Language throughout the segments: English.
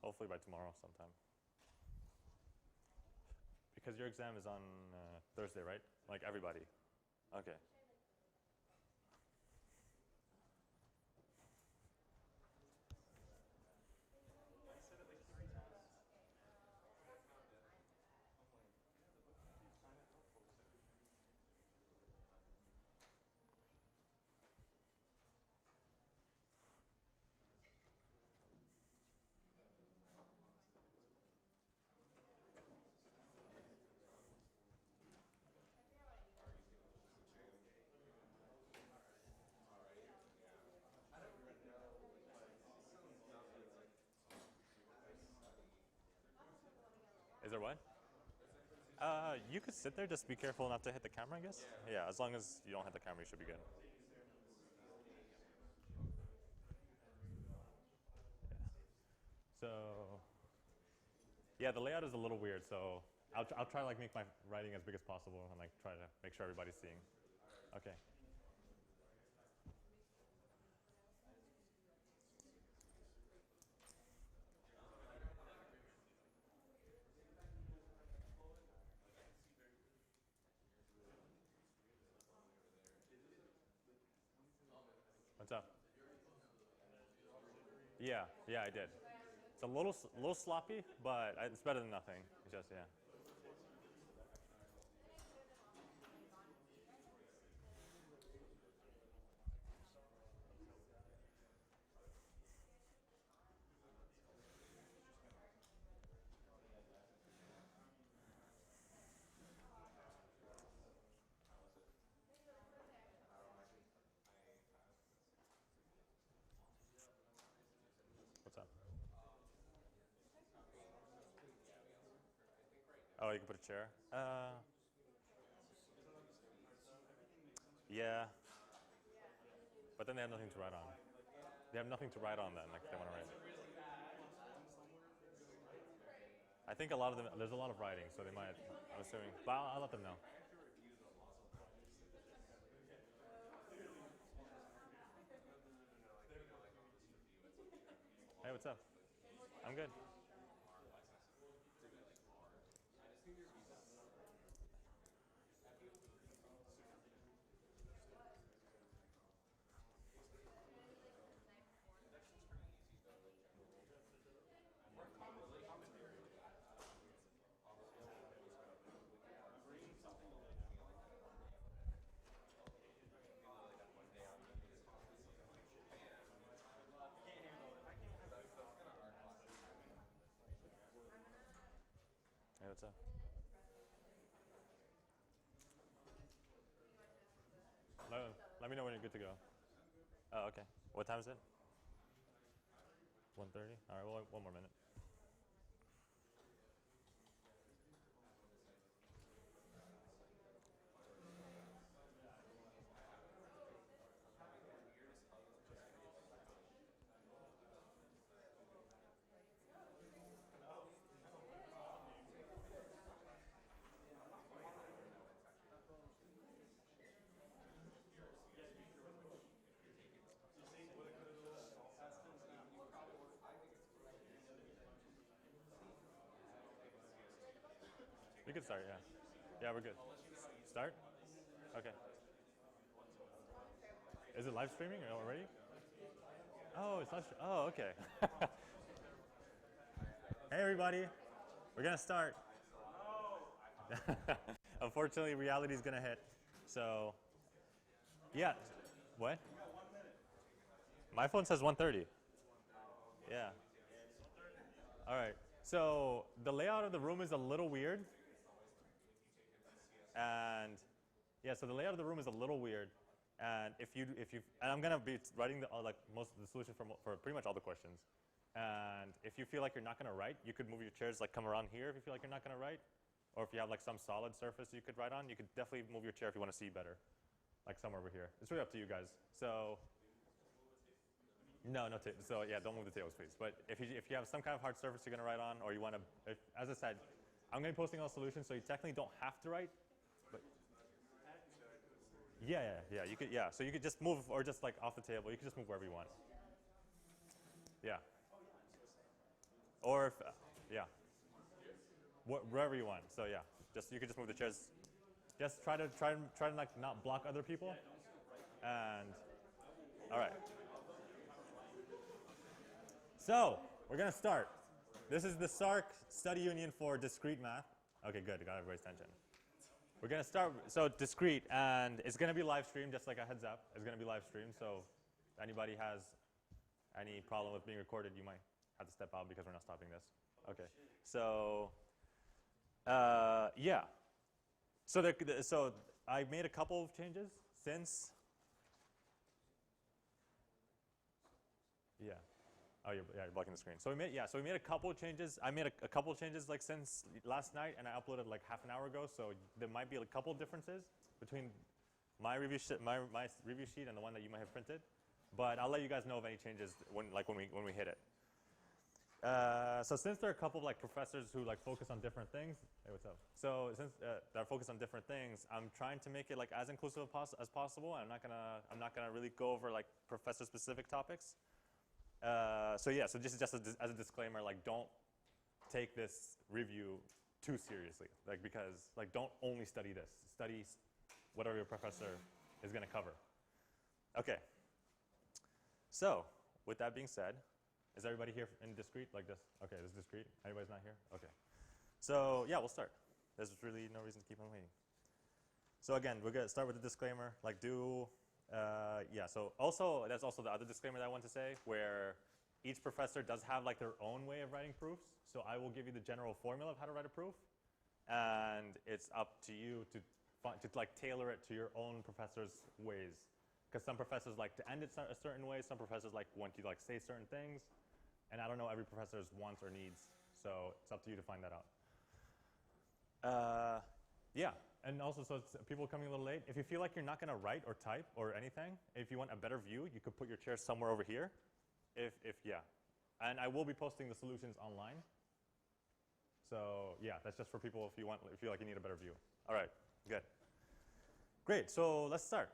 hopefully by tomorrow sometime. Because your exam is on Thursday, right? Like everybody. Okay. Is there what? You could sit there, just be careful not to hit the camera, I guess. Yeah, as long as you don't hit the camera, you should be good. Yeah. So, yeah, the layout is a little weird, so I'll try to like make my writing as big as possible and like try to make sure everybody's seeing. Okay. What's up? Yeah, I did. It's a little sloppy, but it's better than nothing. It's just, yeah. What's up? Oh, you can put a chair? Yeah. But then they have nothing to write on. They have nothing to write on then, like if they want to write. I think a lot of them, there's a lot of writing, so they might, I'm assuming. But I'll let them know. Hey, what's up? I'm good. Hey, what's up? Let me know when you're good to go. Oh, okay. What time is it? 1:30? All right, well, one more minute. We can start, yeah. Yeah, we're good. Start? Okay. Is it live streaming already? Oh, it's live. Oh, okay. Hey, everybody. We're gonna start. Unfortunately, reality is gonna hit. So, yeah. What? My phone says 1:30. Yeah. All right. So the layout of the room is a little weird. And yeah, so the layout of the room is a little weird. And and I'm gonna be writing like most of the solution for pretty much all the questions. And if you feel like you're not gonna write, you could move your chairs, like come around here if you feel like you're not gonna write. Or if you have like some solid surface you could write on, you could definitely move your chair if you want to see better. Like somewhere over here. It's really up to you guys. So no tables. So yeah, don't move the tables, please. But if you have some kind of hard surface you're gonna write on, or you want to, as I said, I'm gonna be posting all solutions, so you technically don't have to write. But yeah. You could, yeah. So you could just move, or just like off the table. You could just move wherever you want. Yeah. Or if, yeah, wherever you want. So yeah, you could just move the chairs. Just try to like not block other people. And all right. So we're gonna start. This is the SARC study union for discrete math. Okay, good. Got everybody's attention. We're gonna start. So discrete, and it's gonna be live streamed. Just like a heads up, it's gonna be live streamed. So if anybody has any problem with being recorded, you might have to step out because we're not stopping this. Okay. So yeah. So I made a couple of changes since. Yeah. Oh, you're blocking the screen. So we made a couple of changes. I made a couple of changes like since last night, and I uploaded like half an hour ago. So there might be a couple of differences between my review my review sheet and the one that you might have printed. But I'll let you guys know of any changes when we hit it. So since there are a couple of like professors who like focus on different things, hey, what's up? So since they're focused on different things, I'm trying to make it like as inclusive as possible. I'm not gonna really go over like professor specific topics. So yeah, so just as a disclaimer, like don't take this review too seriously, like because like don't only study this, study whatever your professor is gonna cover. Okay. So with that being said. Is everybody here in discrete like this? Okay, this is discrete. Anybody's not here? Okay. So yeah, we'll start. There's really no reason to keep on waiting. So again, we're gonna start with the disclaimer. Like yeah. So also, that's also the other disclaimer that I want to say, where each professor does have like their own way of writing proofs. So I will give you the general formula of how to write a proof, and it's up to you to like tailor it to your own professor's ways. Because some professors like to end it a certain way. Some professors like want you to like say certain things. And I don't know every professor's wants or needs, so it's up to you to find that out. Yeah, and also, so it's people coming a little late. If you feel like you're not going to write or type or anything, if you want a better view, you could put your chair somewhere over here. Yeah. And I will be posting the solutions online. So yeah, that's just for people if you feel like you need a better view. All right, good. Great, so let's start.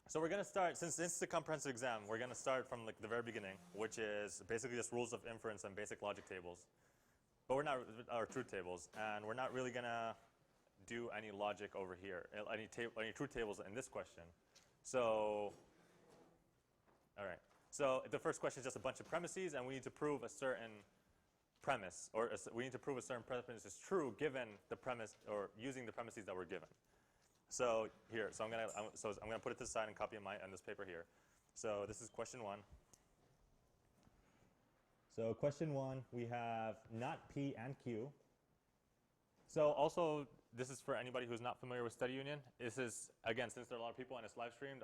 So we're going to start, since this is a comprehensive exam, we're going to start from like the very beginning, which is basically just rules of inference and basic logic tables. But we're not, or truth tables, and we're not really going to do any logic over here, any truth tables in this question. So, all right. So the first question is just a bunch of premises, and we need to prove a certain premise, or we need to prove a certain premise is true given the premise, or using the premises that were given. So here, I'm gonna put it to the side and copy on this paper here. So this is question 1. So question 1, we have not P and Q. So also, this is for anybody who's not familiar with study union. This is, again, since there are a lot of people and it's live streamed,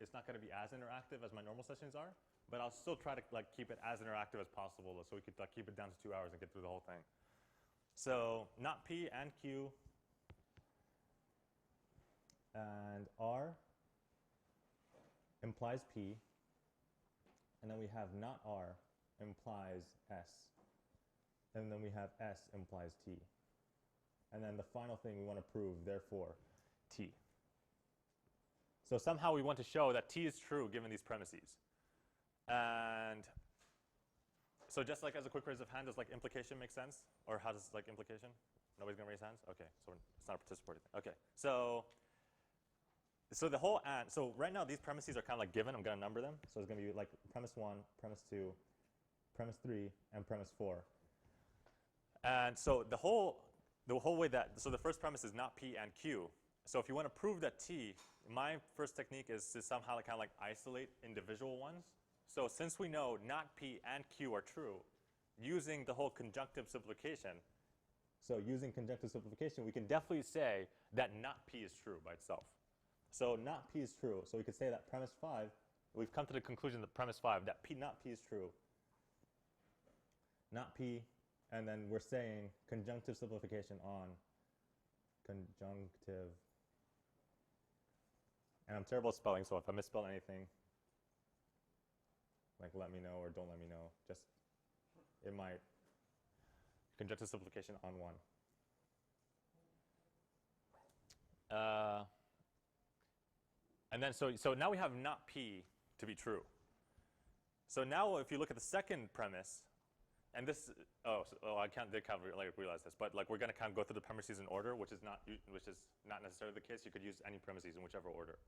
it's not going to be as interactive as my normal sessions are. But I'll still try to like keep it as interactive as possible, so we could like, keep it down to 2 hours and get through the whole thing. So not P and Q. And R implies P, and then we have not R implies S, and then we have S implies T. And then the final thing we want to prove, therefore, T. So somehow we want to show that T is true given these premises. And so just like as a quick raise of hand, does like implication make sense? Or how does like implication? Nobody's going to raise hands? Okay, so it's not a participatory thing. Okay, so the whole and, so right now these premises are kind of like given. I'm going to number them. So it's going to be like premise 1, premise 2, premise 3, and premise 4. And so the whole way that, so the first premise is not P and Q. So if you want to prove that T, my first technique is to somehow kind of like isolate individual ones. So since we know not P and Q are true, using the whole conjunctive simplification, we can definitely say that not P is true by itself. So not P is true. So we could say that premise 5, we've come to the conclusion that premise 5, that not P is true. Not P, and then we're saying conjunctive simplification on conjunctive. And I'm terrible at spelling, so if I misspell anything, like let me know or don't let me know. Just, it might, conjunctive simplification on 1. And then, so now we have not P to be true. So now if you look at the second premise, And this, I can't like realize this, but like we're going to kind of go through the premises in order, which is not necessarily the case. You could use any premises in whichever order.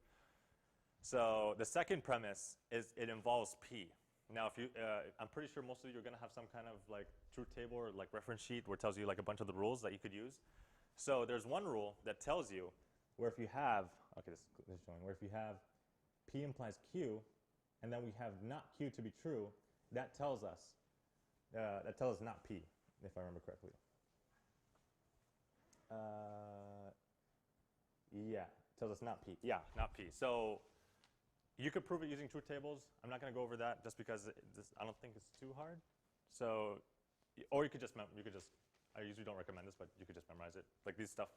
So the second premise is it involves P. Now, if you, I'm pretty sure most of you are going to have some kind of like truth table or like reference sheet where it tells you like a bunch of the rules that you could use. So there's one rule that tells you where if you have, okay, this is showing, where if you have P implies Q, and then we have not Q to be true, that tells us not P, if I remember correctly. Yeah, tells us not P. Yeah, not P. So you could prove it using truth tables. I'm not going to go over that just because I don't think it's too hard. So, or you could just, I usually don't recommend this, but you could just memorize it. Like these stuff,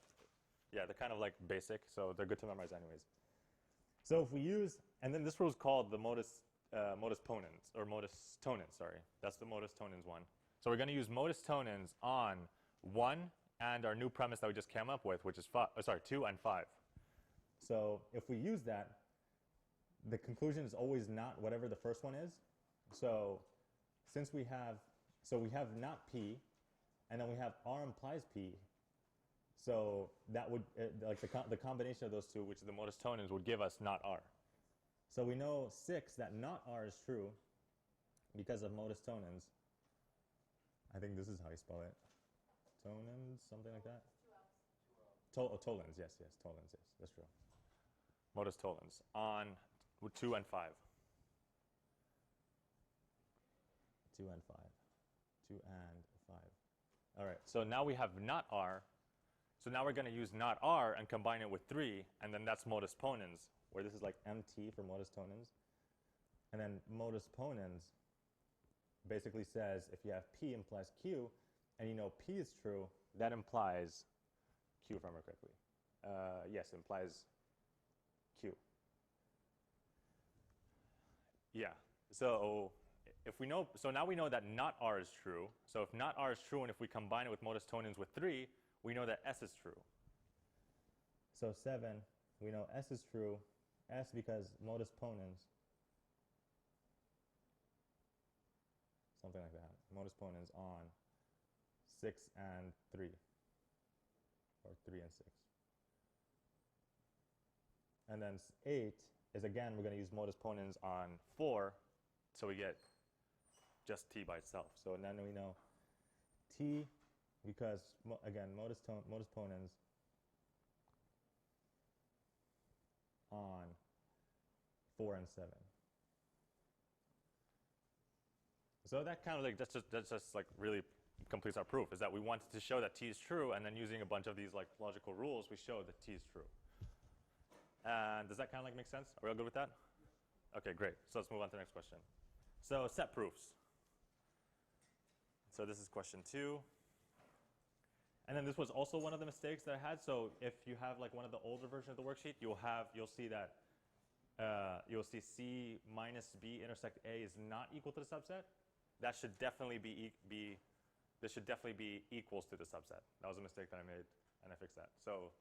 yeah, they're kind of like basic, so they're good to memorize anyways. So if we use, and then this rule is called the modus ponens, or modus tonens, sorry. That's the modus tonens one. So we're going to use modus tonens on 1 and our new premise that we just came up with, which is 2 and 5. So if we use that, the conclusion is always not whatever the first one is. So since we have not P, and then we have R implies P, so that would, like the combination of those two, which is the modus tonens, would give us not R. So we know 6 that not R is true because of modus tonens. I think this is how you spell it. Tonens, something like that? Tolens, yes, tolens, yes, that's true. Modus tollens on 2 and 5. 2 and 5. 2 and 5. All right, so now we have not R. So now we're going to use not R and combine it with 3, and then that's modus ponens, where this is like MT for modus tonens. And then modus ponens basically says if you have P implies Q, and you know P is true, that implies Q, if I remember correctly. Yes, it implies Q. Yeah, so if we know, so now we know that not R is true. So if not R is true, and if we combine it with modus tonens with 3, we know that S is true. So 7, we know S is true. S because modus ponens, something like that. Modus ponens on 6 and 3, or 3 and 6. And then 8 is, again, we're going to use modus ponens on 4, so we get just T by itself. So then we know T because, again, modus ponens on 4 and 7. So that kind of like, that's just like really completes our proof, is that we wanted to show that T is true, and then using a bunch of these like logical rules, we show that T is true. And does that kind of like make sense? Are we all good with that? Okay, great. So let's move on to the next question. So set proofs. So this is question 2. And then this was also one of the mistakes that I had. So if you have like one of the older versions of the worksheet, you'll see that you'll see C minus B intersect A is not equal to the subset. That should definitely this should definitely be equals to the subset. That was a mistake that I made, and I fixed that. So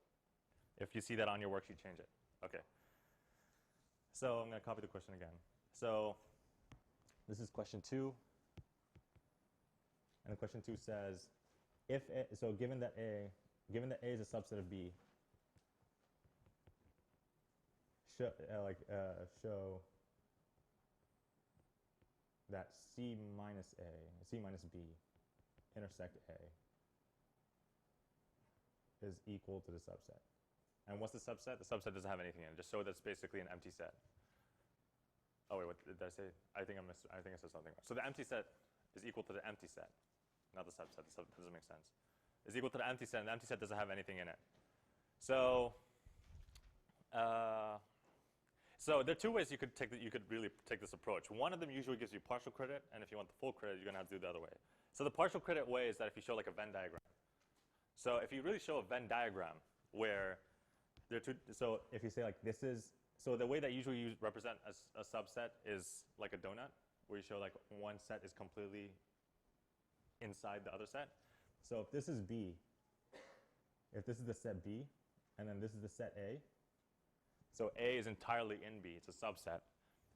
if you see that on your worksheet, change it. Okay. So I'm going to copy the question again. So this is question 2. And question 2 says, if A, so given that A is a subset of B, show that C minus B intersect A is equal to the subset. And what's the subset? The subset doesn't have anything in it. Just show that's basically an empty set. Oh wait, what did I say? I think I said something wrong. So the empty set is equal to the empty set, not the subset. The subset doesn't make sense. Is equal to the empty set, and the empty set doesn't have anything in it. So, so there are 2 ways you could really take this approach. One of them usually gives you partial credit, and if you want the full credit, you're going to have to do the other way. So the partial credit way is that if you show like a Venn diagram. So if you really show a Venn diagram where there are 2, so if you say like this is, so the way that usually you represent a subset is like a donut, where you show like one set is completely inside the other set. So if this is B, if this is the set B, and then this is the set A, so A is entirely in B, it's a subset.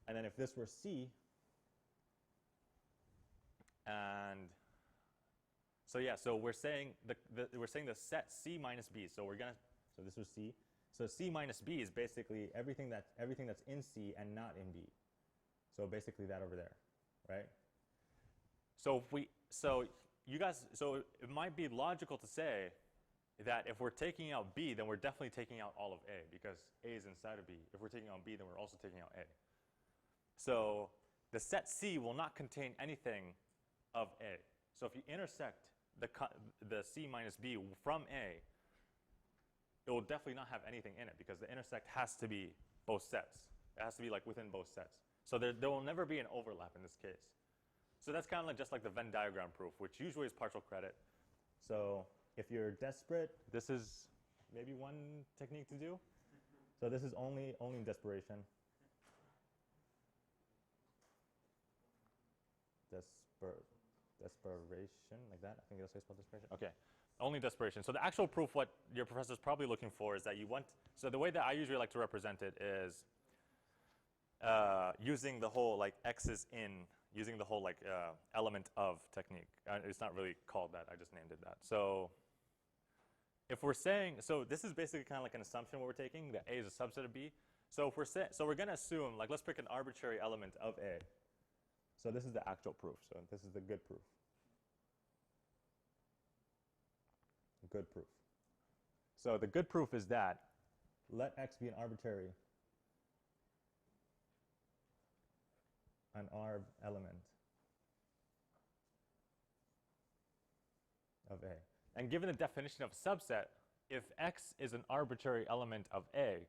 And then if this were C, and So yeah, so we're saying the set C minus B. So this was C. So C minus B is basically everything that's in C and not in B. So basically that over there, right? So it might be logical to say that if we're taking out B, then we're definitely taking out all of A, because A is inside of B. If we're taking out B, then we're also taking out A. So the set C will not contain anything of A. So if you intersect the C minus B from A, it will definitely not have anything in it, because the intersect has to be both sets. It has to be like within both sets. So there will never be an overlap in this case. So that's kind of like just like the Venn diagram proof, which usually is partial credit. So if you're desperate, this is maybe one technique to do. So this is only in desperation. Desperation, like that. I think that's how you spell desperation. Okay, only desperation. So the actual proof, what your professor is probably looking for is that you want. So the way that I usually like to represent it is using the whole like X is in, using the whole like element of technique. It's not really called that. I just named it that. So if we're saying, so this is basically kind of like an assumption what we're taking, that A is a subset of B. So if we're going to assume, like, let's pick an arbitrary element of A. So this is the actual proof. So this is the good proof. Good proof. So the good proof is that let X be an arbitrary, an arb element of A. And given the definition of a subset, if X is an arbitrary element of A,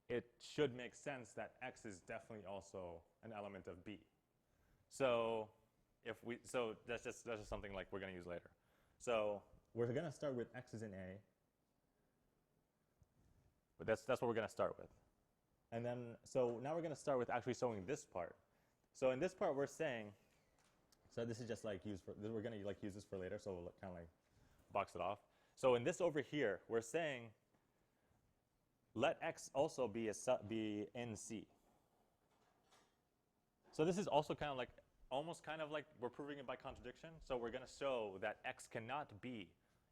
it should make sense that X is definitely also an element of B. So that's just something like we're going to use later. So we're going to start with X is in A, but that's what we're going to start with. And then so now we're going to start with actually showing this part. So in this part we're saying, so this is just like we're going to like use this for later, so we'll kind of like box it off. So in this over here, we're saying let X also be in C. So this is also kind of like, almost kind of like we're proving it by contradiction. So we're going to show that X cannot be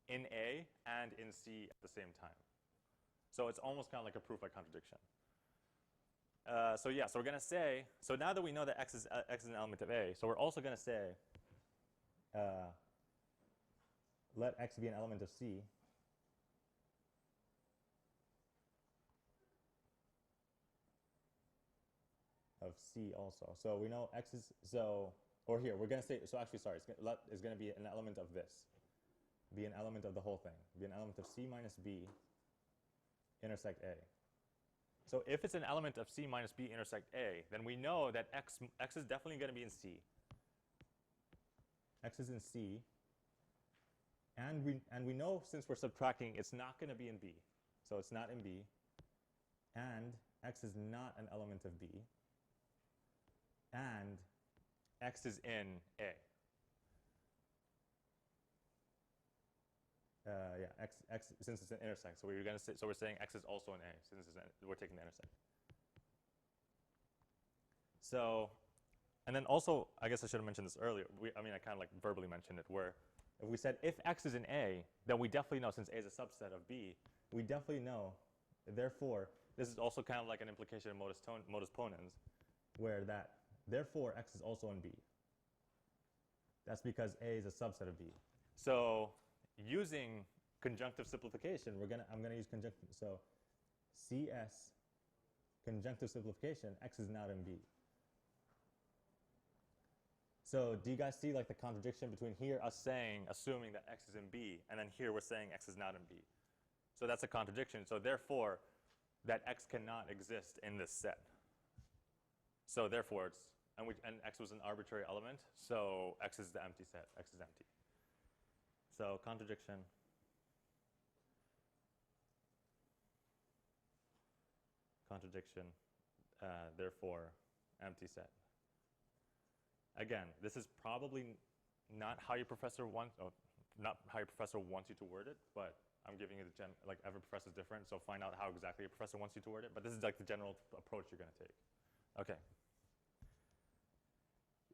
in A and in C at the same time. So it's almost kind of like a proof by contradiction. So yeah, so we're going to say, so now that we know that X is an element of A, so we're also going to say let X be an element of C. Of C also. So we know X is, or here, we're going to say, so actually, sorry, it's going to be an element of this. Be an element of the whole thing. Be an element of C minus B intersect A. So if it's an element of C minus B intersect A, then we know that X is definitely going to be in C. X is in C. And we know, since we're subtracting, it's not going to be in B. So it's not in B. And X is not an element of B. And X is in A. Yeah, X since it's an intersect. So we're going to say, so we're saying X is also in A since we're taking the intersect. So, and then also, I guess I should have mentioned this earlier. I mean, I kind of like verbally mentioned it, where if we said if X is in A, then we definitely know, since A is a subset of B, we definitely know. Therefore, this is also kind of like an implication of modus ponens, where that therefore X is also in B. That's because A is a subset of B. So using conjunctive simplification, I'm gonna use conjunctive. So CS conjunctive simplification, X is not in B. So do you guys see like the contradiction between here us assuming that X is in B, and then here we're saying X is not in B? So that's a contradiction. So therefore, that X cannot exist in this set. So therefore, and X was an arbitrary element, so X is the empty set. X is empty. So contradiction. Contradiction, therefore, empty set. Again, this is probably not how your professor wants, not how your professor wants you to word it, but I'm giving you like every professor is different, so find out how exactly your professor wants you to word it. But this is like the general approach you're going to take. Okay.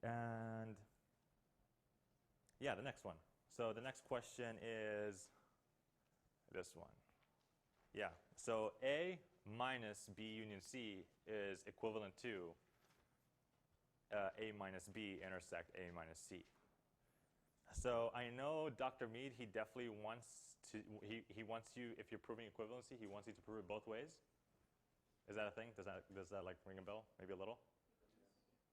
And yeah, the next one. So the next question is this one. Yeah, so A minus B union C is equivalent to A minus B intersect A minus C. So I know Dr. Mead, he definitely wants to, he wants you, if you're proving equivalency, he wants you to prove it both ways. Is that a thing? Does that like ring a bell? Maybe a little?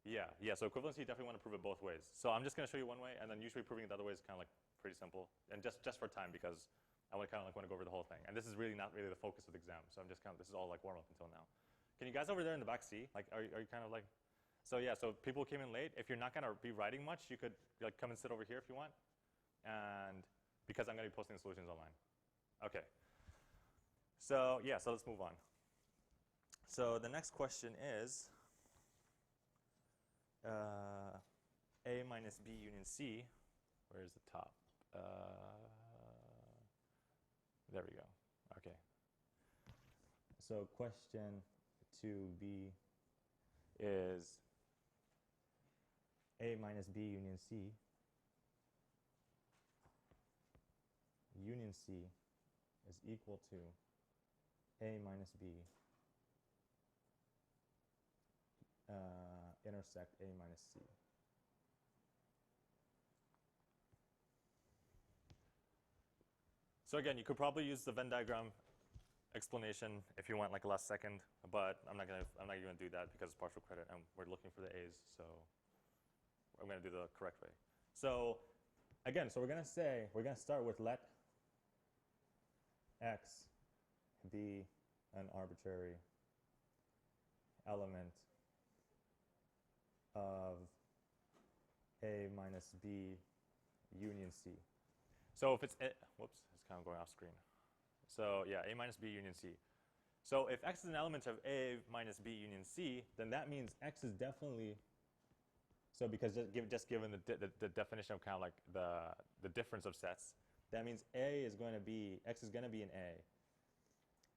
Yeah, so equivalency, you definitely want to prove it both ways. So I'm just going to show you one way, and then usually proving it the other way is kind of like pretty simple. And just for time, because I kind of like want to go over the whole thing. And this is really not really the focus of the exam, so I'm just kind of, this is all like warm up until now. Can you guys over there in the back see? Like, are you kind of like, so yeah, so people came in late. If you're not going to be writing much, you could like come and sit over here if you want. And because I'm going to be posting the solutions online. Okay. So yeah, so let's move on. So the next question is A minus B union C. Where's the top? There we go. Okay. So question 2B is A minus B union C. Union C is equal to A minus B intersect A minus C. So again, you could probably use the Venn diagram explanation if you want like a last second, but I'm not gonna do that because it's partial credit and we're looking for the A's, so I'm gonna do the correct way. So again, so we're gonna start with let X be an arbitrary element of A minus B union C. So if it's, whoops, it's kind of going off screen. So yeah, A minus B union C. So if X is an element of A minus B union C, then that means X is definitely, so because just given the definition of kind of like the difference of sets, that means A is going to be, X is going to be in A,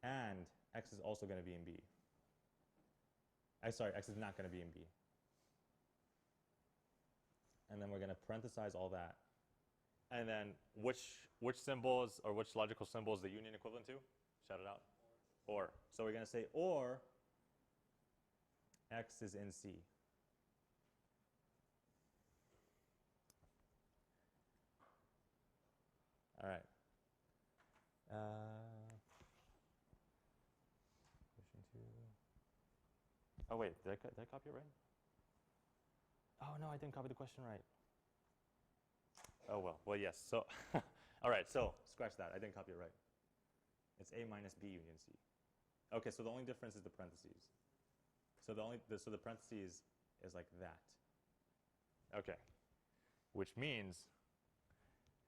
and X is also going to be in B. Sorry, X is not going to be in B. And then we're going to parenthesize all that. And then which symbols or which logical symbol is the union equivalent to? Shout it out. Or. So we're going to say or X is in C. All right. Oh wait, did I copy it right? Oh no, I didn't copy the question right. Oh well, yes. So, all right. So scratch that. I didn't copy it right. It's A minus B union C. Okay. So the only difference is the parentheses. So the parentheses is like that. Okay. Which means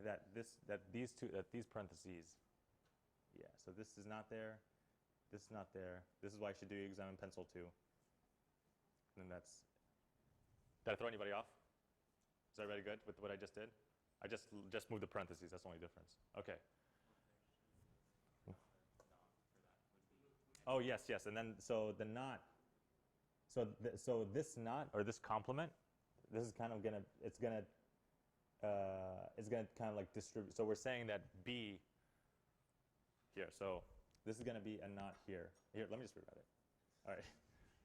that these parentheses. Yeah. So this is not there. This is not there. This is why I should do exam in pencil too. And that's. Did I throw anybody off? Is everybody good with what I just did? I just moved the parentheses. That's the only difference. Okay. Oh yes, and then so the not. So this not or this complement, this is kind of gonna kind of like distribute. So we're saying that B here. So this is gonna be a not here. Here, let me just rewrite it. All right.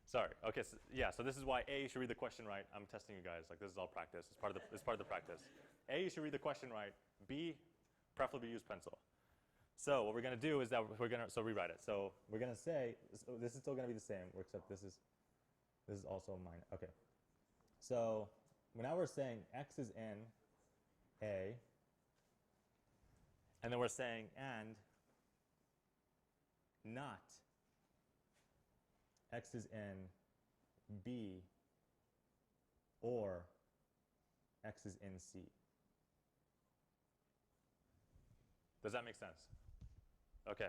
Sorry. Okay. So, yeah. So this is why A, you should read the question right. I'm testing you guys. Like this is all practice. It's part of the practice. A, you should read the question right. B, preferably use pencil. So what we're going to do is that we're going to rewrite it. So we're going to say so this is still going to be the same, except this is also mine. Okay. So now we're saying X is in A, and then we're saying and not X is in B or X is in C. Does that make sense? Okay.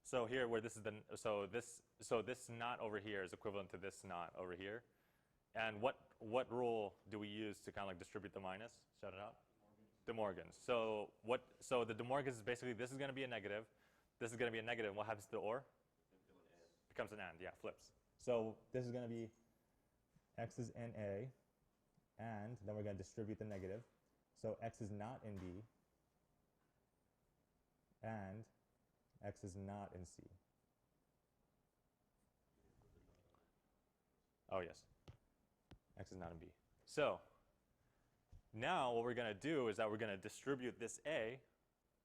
So here where this is so this not over here is equivalent to this not over here. And what rule do we use to kind of like distribute the minus? Shout it out. De Morgan's. So the De Morgan's is basically this is going to be a negative, this is going to be a negative. What happens to the or? Becomes an and, yeah, flips. So this is going to be X is in A, and then we're going to distribute the negative. So x is not in B, and x is not in C. Oh, yes. X is not in B. So now what we're going to do is that we're going to distribute this A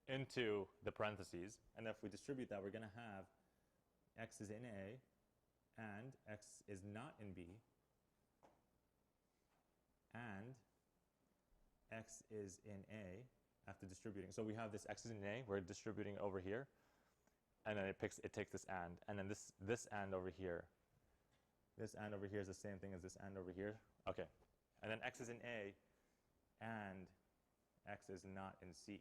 into the parentheses. And if we distribute that, we're going to have x is in A and x is not in B, and x is in A after distributing. So we have this x is in A, we're distributing over here, and then it takes this and then this and over here. This and over here is the same thing as this and over here. Okay. And then x is in A and x is not in C.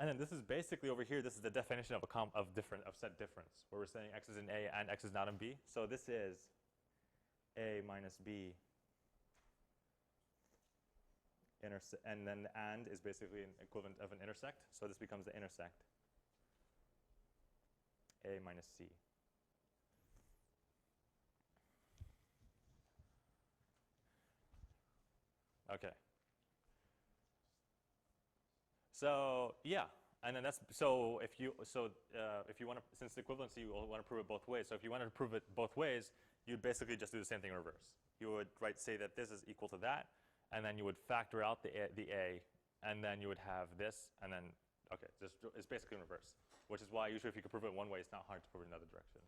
And then this is basically over here, this is the definition of set difference, where we're saying x is in A and x is not in B. So this is A minus B, and then the and is basically an equivalent of an intersect. So this becomes the intersect A minus C. Okay. So yeah, and then that's if you want to, since the equivalency, you want to prove it both ways. So if you wanted to prove it both ways, you'd basically just do the same thing in reverse. You would say that this is equal to that, and then you would factor out the A, and then you would have this, and then okay, it's basically in reverse. Which is why usually if you can prove it one way, it's not hard to prove it in another direction.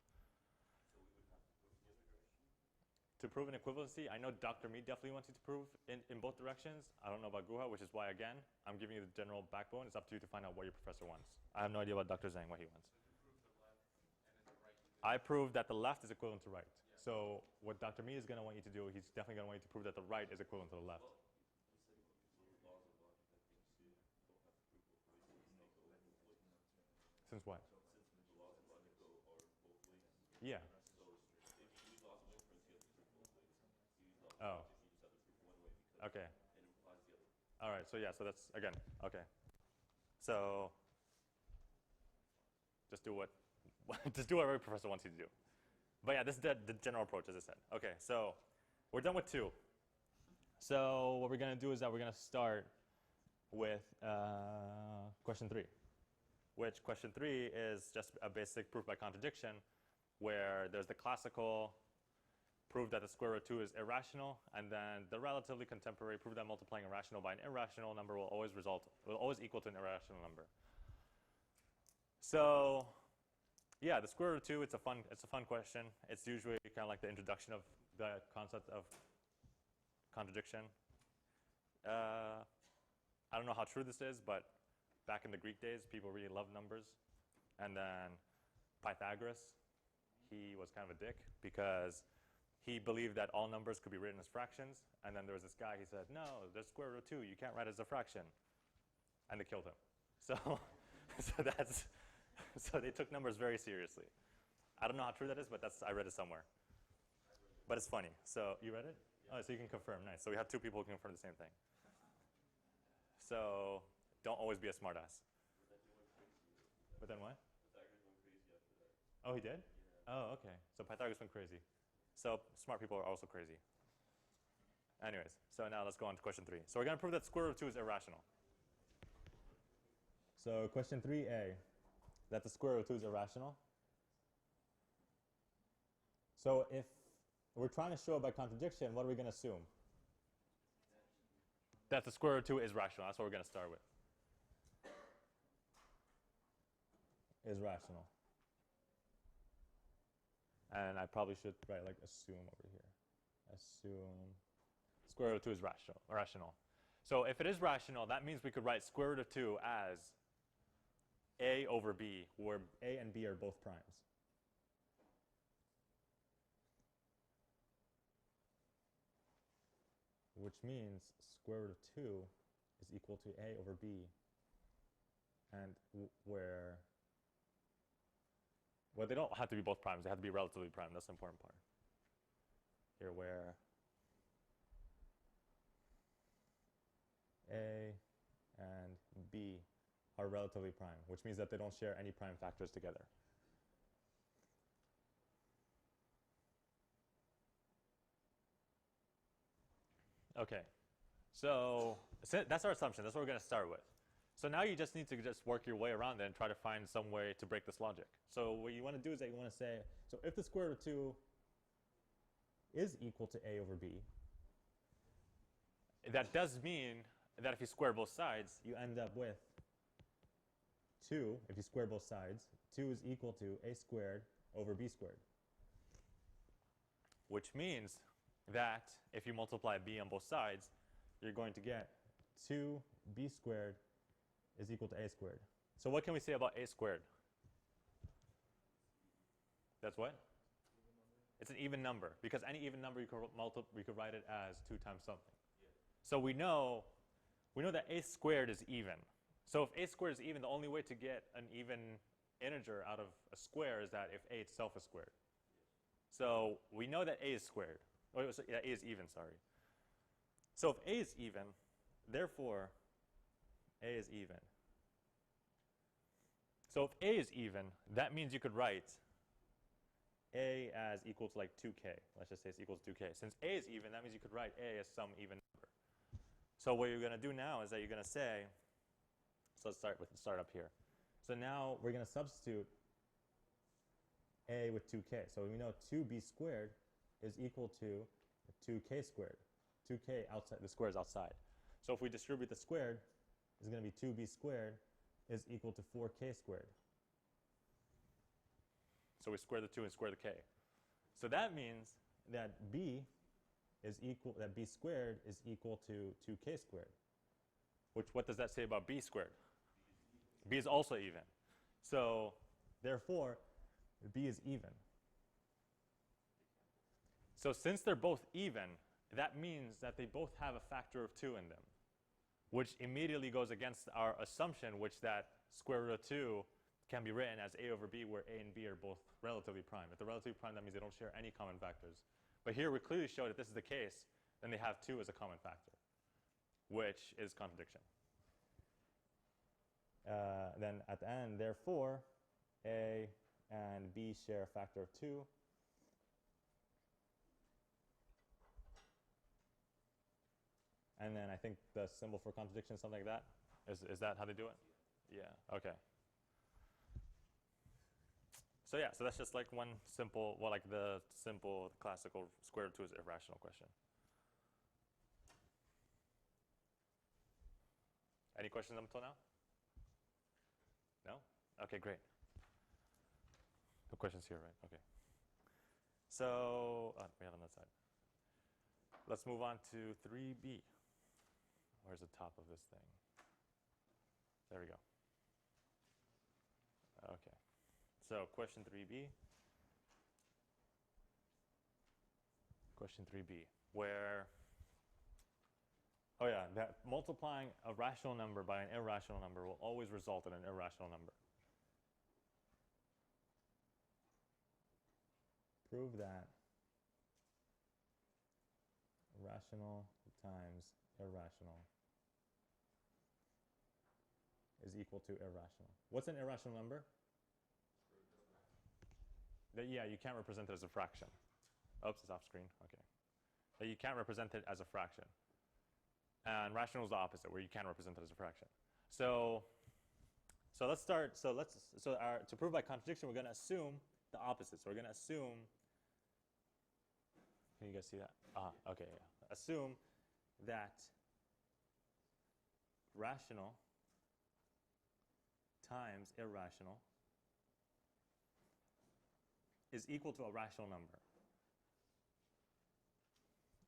To prove an equivalency, I know Dr. Mead definitely wants you to prove in both directions. I don't know about Guha, which is why, again, I'm giving you the general backbone. It's up to you to find out what your professor wants. I have no idea about Dr. Zhang, what he wants. I proved that the left is equivalent to right. Yeah. So what Dr. Mead is going to want you to do, he's definitely going to want you to prove that the right is equivalent to the left. Since what? Yeah. Oh. Okay. All right. So yeah. So that's again. Okay. So just do what every professor wants you to do. But yeah, this is the general approach, as I said. Okay. So we're done with 2. So what we're gonna do is that we're gonna start with question 3, which question 3 is just a basic proof by contradiction, where there's the classical prove that the square root of 2 is irrational, and then the relatively contemporary prove that multiplying a rational by an irrational number will always equal to an irrational number. So yeah, the square root of 2, it's a fun question. It's usually kind of like the introduction of the concept of contradiction. I don't know how true this is, but back in the Greek days, people really loved numbers. And then Pythagoras, he was kind of a dick because he believed that all numbers could be written as fractions. And then there was this guy, he said, no, there's square root of 2. You can't write it as a fraction. And they killed him. So they took numbers very seriously. I don't know how true that is, but I read it somewhere. But it's funny. So you read it? Oh, so you can confirm. Nice. So we have 2 people who can confirm the same thing. So don't always be a smartass. But then what? Oh, he did? Yeah. Oh, okay. So Pythagoras went crazy. So smart people are also crazy. Anyways, so now let's go on to question 3. So we're going to prove that square root of 2 is irrational. So question 3a, that the square root of 2 is irrational. So if we're trying to show by contradiction, what are we going to assume? That the square root of 2 is rational. That's what we're going to start with. Is rational. And I probably should write like assume over here. Assume square root of 2 is rational. So if it is rational, that means we could write square root of 2 as a over b, where a and b are both primes. Which means square root of 2 is equal to a over b, and where well, they don't have to be both primes. They have to be relatively prime. That's the important part. Here, where A and B are relatively prime, which means that they don't share any prime factors together. Okay. So that's our assumption. That's what we're going to start with. So now you just need to just work your way around it and try to find some way to break this logic. So what you want to do is that you want to say, so if the square root of 2 is equal to a over b, that does mean that if you square both sides, you end up with 2, if you square both sides, 2 is equal to a squared over b squared. Which means that if you multiply b on both sides, you're going to get 2b squared is equal to a squared. So what can we say about a squared? That's what? It's an even number, because any even number you could write it as 2 times something. Yeah. So we know that a squared is even. So if a squared is even, the only way to get an even integer out of a square is that if a itself is squared. So we know that a is squared. Oh, yeah, a is even, sorry. So if a is even, therefore a is even. So if a is even, that means you could write a as equal to like 2k. Let's just say it's equal to 2k. Since a is even, that means you could write a as some even number. So what you're going to do now is that you're going to say, so let's start up here. So now we're going to substitute a with 2k. So we know 2b squared is equal to 2k squared. 2k outside, the square is outside. So if we distribute the squared, it's going to be 2b squared is equal to 4k squared. So we square the 2 and square the k. So that means that b squared is equal to 2k squared. Which, what does that say about b squared? B is also even. So therefore, b is even. So since they're both even, that means that they both have a factor of 2 in them, which immediately goes against our assumption, which that square root of 2 can be written as a over b, where a and b are both relatively prime. If they're relatively prime, that means they don't share any common factors. But here we clearly show that this is the case, then they have 2 as a common factor, which is contradiction. Then at the end, therefore, a and b share a factor of 2. And then I think the symbol for contradiction is something like that. Is that how they do it? Yeah, okay. So yeah, so that's just like one simple, well, like the simple classical square root of 2 is irrational question. Any questions up until now? No? Okay, great. No questions here, right? Okay. So, we have on that side. Let's move on to 3b. Where's the top of this thing? There we go. Okay. So question 3b. Question 3b, where, oh yeah, that multiplying a rational number by an irrational number will always result in an irrational number. Prove that rational times irrational is equal to irrational. What's an irrational number? That, yeah, you can't represent it as a fraction. Oops, it's off screen. Okay. That you can't represent it as a fraction. And rational is the opposite, where you can represent it as a fraction. So let's start. To prove by contradiction, we're going to assume the opposite. So we're going to assume. Can you guys see that? Okay. Yeah. Assume that rational times irrational is equal to a rational number.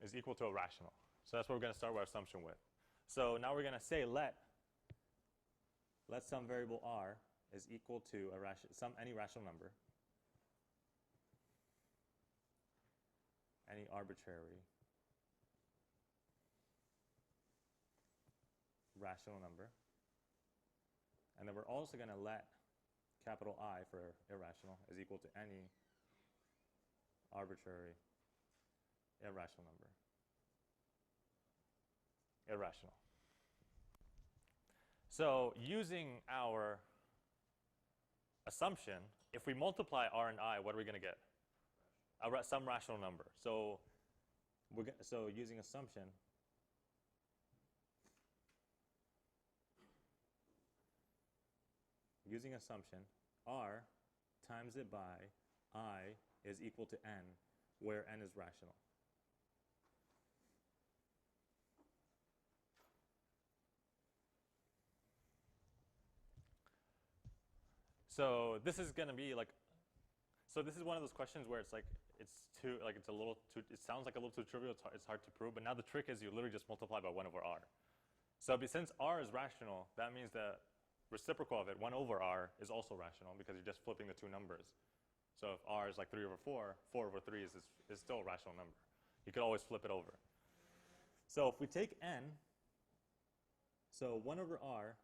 Is equal to a rational. So that's what we're going to start our assumption with. So now we're going to say let some variable r is equal to any rational number, any arbitrary rational number. And then we're also going to let capital I for irrational is equal to any arbitrary irrational number. Irrational. So using our assumption, if we multiply r and I, what are we going to get? Some rational number. So using assumption, using assumption, r times it by I is equal to n, where n is rational. So this is going to be like, so this is one of those questions where it's like, it's a little too, it sounds like a little too trivial, it's hard to prove, but now the trick is you literally just multiply by 1 over r. So since r is rational, that means the reciprocal of it, 1 over r, is also rational because you're just flipping the two numbers. So if r is like 3 over 4, 4 over 3 is still a rational number. You could always flip it over. So if we take n, so 1 over r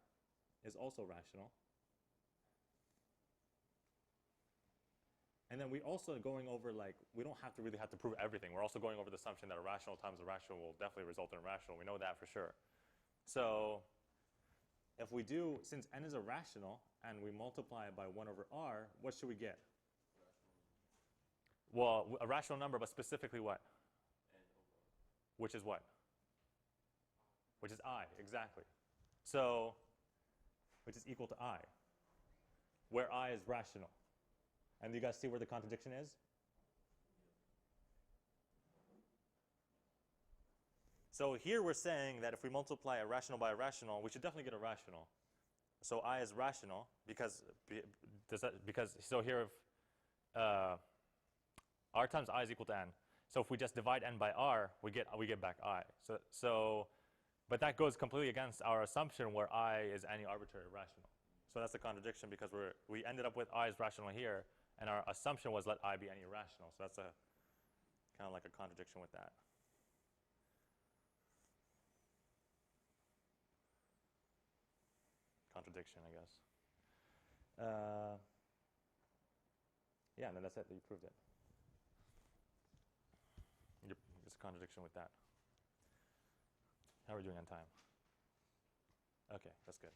is also rational. And then we also going over, like, we don't really have to prove everything. We're also going over the assumption that a rational times a rational will definitely result in rational. We know that for sure. So if we do, since n is a rational, and we multiply it by 1 over r, what should we get? Well, a rational number, but specifically what? Which is what? Which is I, exactly. So, which is equal to I, where I is rational. And do you guys see where the contradiction is? So here we're saying that if we multiply a rational by a rational, we should definitely get a rational. So I is rational because so here if r times I is equal to n. So if we just divide n by r, we get back I. But that goes completely against our assumption where I is any arbitrary rational. So that's a contradiction because we ended up with I is rational here, and our assumption was let I be any rational. So that's a kind of like a contradiction with that. Contradiction, I guess. Yeah, and then that's it. You proved it. It's a contradiction with that. How are we doing on time? Okay, that's good.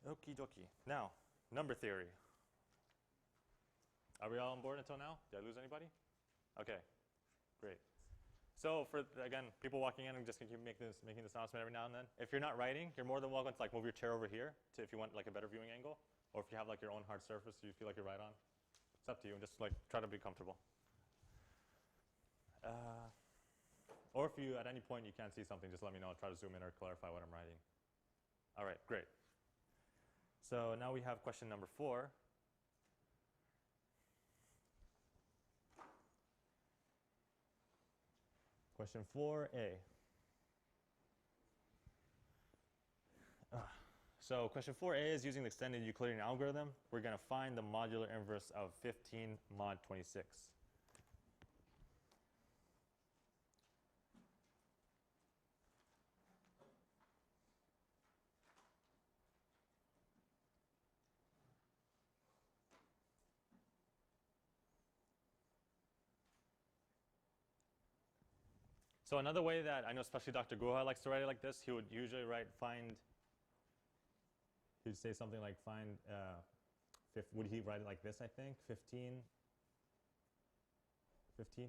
Okie dokie. Now, number theory. Are we all on board until now? Did I lose anybody? Okay, great. So for, again, people walking in, I'm just going to keep making this announcement every now and then. If you're not writing, you're more than welcome to like move your chair over here to if you want like a better viewing angle, or if you have like your own hard surface you feel like you're right on. It's up to you. Just like try to be comfortable. Or if you at any point you can't see something, just let me know. I'll try to zoom in or clarify what I'm writing. All right, great. So now we have question number 4. Question 4a. So question 4a is using the extended Euclidean algorithm. We're going to find the modular inverse of 15 mod 26. So another way that I know especially Dr. Guha likes to write it like this, he would usually he'd say something like would he write it like this, I think? 15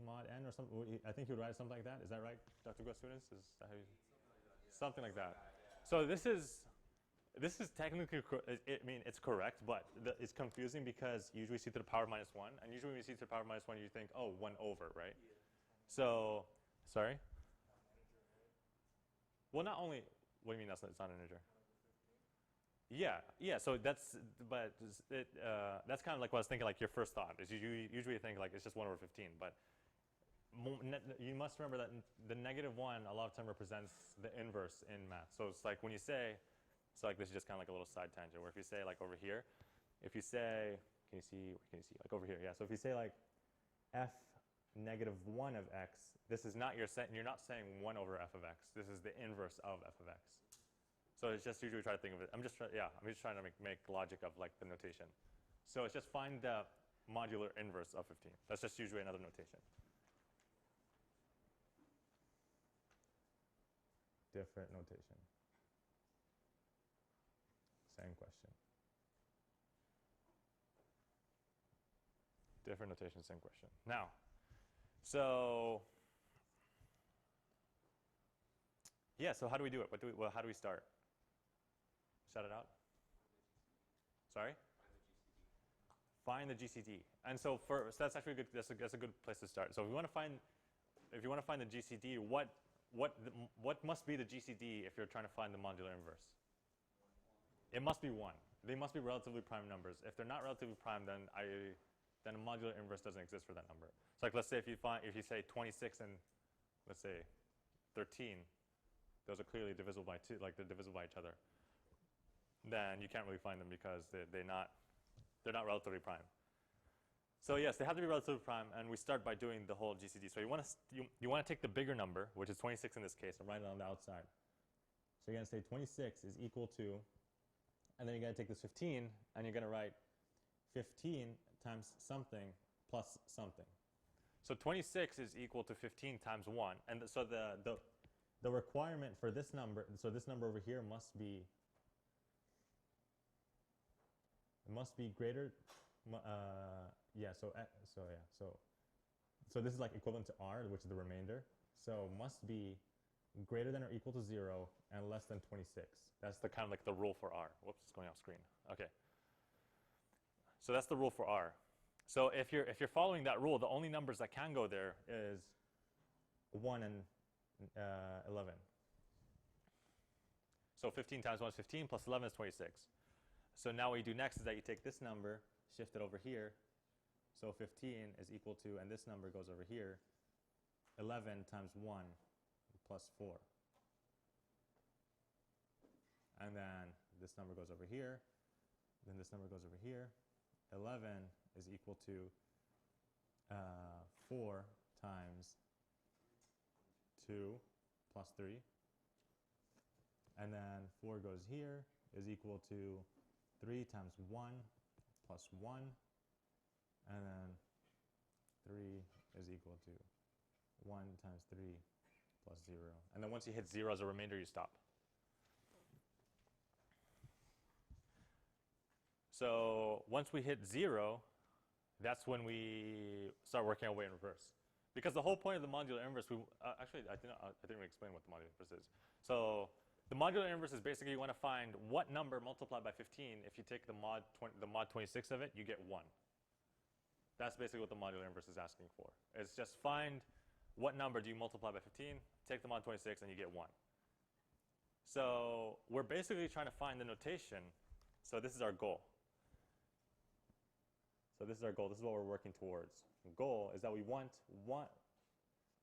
mod n or something? I think he would write it something like that. Is that right, Dr. Guha students? Is that how you? Something like that. So this is technically, I mean, it's correct, but it's confusing because usually we see to the power minus 1, and usually when you see to the power minus 1, you think, oh, 1 over, right? Yeah. So, sorry? Well, not only, what do you mean it's not an integer? Yeah, so that's kind of like what I was thinking, like your first thought is you usually think like it's just 1 over 15, but you must remember that the negative 1 a lot of time represents the inverse in math. So it's like when you say, so like this is just kind of like a little side tangent where if you say like over here, if you say, can you see like over here, yeah, so if you say like f negative 1 of x, this is not you're not saying 1 over f of x. This is the inverse of f of x. So it's just usually try to think of it. I'm just trying to make logic of like the notation. So it's just find the modular inverse of 15. That's just usually another notation. Different notation. Same question. Different notation, same question. Now, so yeah, so how do we do it? How do we start? Shout it out. Sorry? Find the GCD. And so that's actually a good, that's a good place to start. So if you want to find the GCD, what must be the GCD if you're trying to find the modular inverse? It must be 1. They must be relatively prime numbers. If they're not relatively prime, then a modular inverse doesn't exist for that number. So like let's say if you say 26 and let's say 13, those are clearly divisible by 2, like they're divisible by each other. Then you can't really find them because they're not relatively prime. So yes, they have to be relatively prime, and we start by doing the whole GCD. So you want to take the bigger number, which is 26 in this case, and write it on the outside. So you're going to say 26 is equal to, and then you're going to take this 15, and you're going to write 15 times something plus something. So 26 is equal to 15 times 1, and so the requirement for this number, so this number over here must be greater. So this is like equivalent to r, which is the remainder. So must be greater than or equal to 0 and less than 26. That's the kind of like the rule for r. Whoops, it's going off screen. Okay. So that's the rule for r. So if you're following that rule, the only numbers that can go there is 1 and 11. So 15 times 1 is 15 plus 11 is 26. So now what you do next is that you take this number, shift it over here. So 15 is equal to, and this number goes over here, 11 times 1 plus 4. And then this number goes over here. Then this number goes over here. 11 is equal to 4 times 2 plus 3. And then 4 goes here is equal to 3 times 1 plus 1. And then 3 is equal to 1 times 3 plus 0. And then once you hit 0 as a remainder, you stop. So once we hit 0, that's when we start working our way in reverse. Because the whole point of the modular inverse, actually, I didn't really explain what the modular inverse is. So the modular inverse is basically you want to find what number multiplied by 15, if you take the mod 26 of it, you get 1. That's basically what the modular inverse is asking for. It's just find what number do you multiply by 15, take the mod 26, and you get 1. So we're basically trying to find the notation. So this is our goal. So this is our goal. This is what we're working towards. The goal is that we want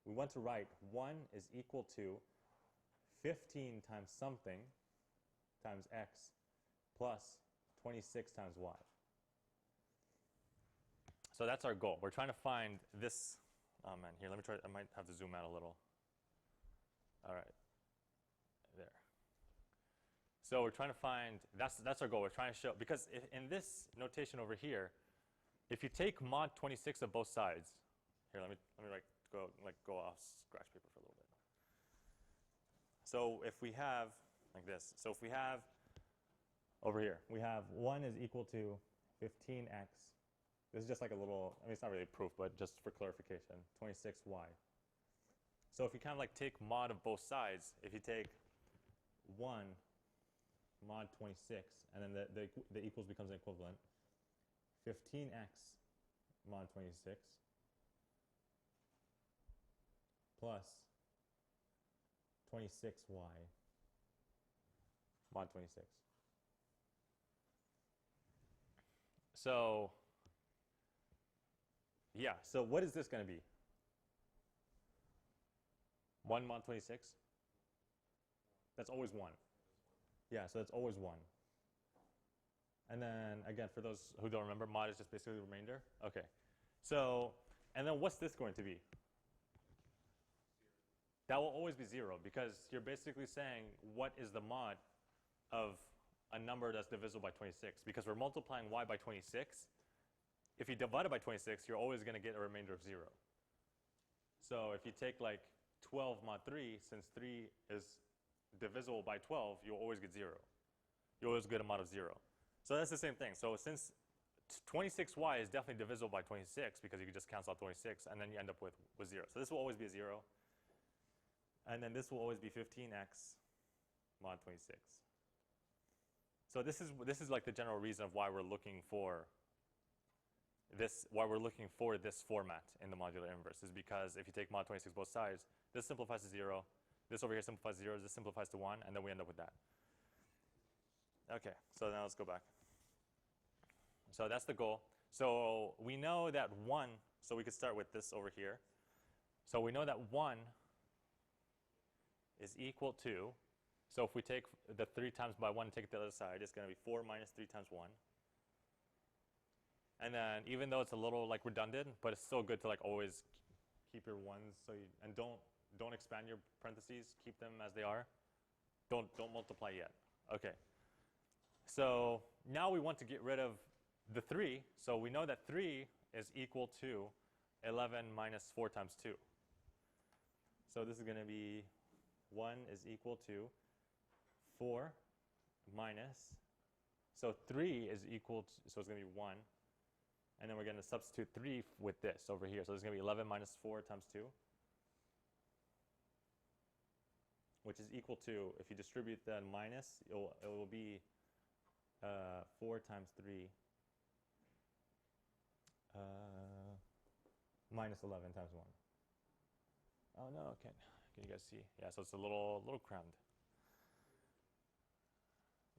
to write 1 is equal to 15 times something times x plus 26 times y. So that's our goal. We're trying to find this. Oh man, here, let me try. I might have to zoom out a little. All right, there. So we're trying to find, that's our goal. We're trying to show, because in this notation over here, if you take mod 26 of both sides, here, let me go off scratch paper for a little bit. So if we have like this, so if we have over here, we have 1 is equal to 15x. This is just like a little, I mean, it's not really proof, but just for clarification, 26y. So if you kind of like take mod of both sides, if you take 1 mod 26, and then the equals becomes an equivalent, 15x mod 26 plus 26y mod 26. So yeah, so what is this going to be? 1 mod 26? That's always 1. Yeah, so it's always 1. And then, again, for those who don't remember, mod is just basically the remainder. Okay. So, and then what's this going to be? That will always be 0, because you're basically saying what is the mod of a number that's divisible by 26. Because we're multiplying y by 26. If you divide it by 26, you're always going to get a remainder of 0. So if you take like 12 mod 3, since 3 is divisible by 12, you'll always get 0. You always get a mod of 0. So that's the same thing. So since 26y is definitely divisible by 26, because you can just cancel out 26, and then you end up with 0. So this will always be a 0. And then this will always be 15x mod 26. So this is like the general reason of why we're looking for this format in the modular inverse, is because if you take mod 26 both sides, this simplifies to 0, this over here simplifies to 0, this simplifies to 1, and then we end up with that. Okay, so now let's go back. So that's the goal. So we know that 1, so we could start with this over here. So we know that 1 is equal to, so if we take the 3 times by 1 and take it to the other side, it's going to be 4 minus 3 times 1. And then even though it's a little like redundant, but it's still good to like always keep your 1s, so you, and don't expand your parentheses, keep them as they are. Don't multiply yet. Okay. So now we want to get rid of the 3, so we know that 3 is equal to 11 minus 4 times 2. So this is going to be 1 is equal to 4 minus, so 3 is equal to, so it's going to be 1. And then we're going to substitute 3 with this over here. So it's going to be 11 minus 4 times 2, which is equal to, if you distribute the minus, it will be 4 times 3 minus 11 times 1. Oh no, can you guys see? Yeah, so it's a little crammed.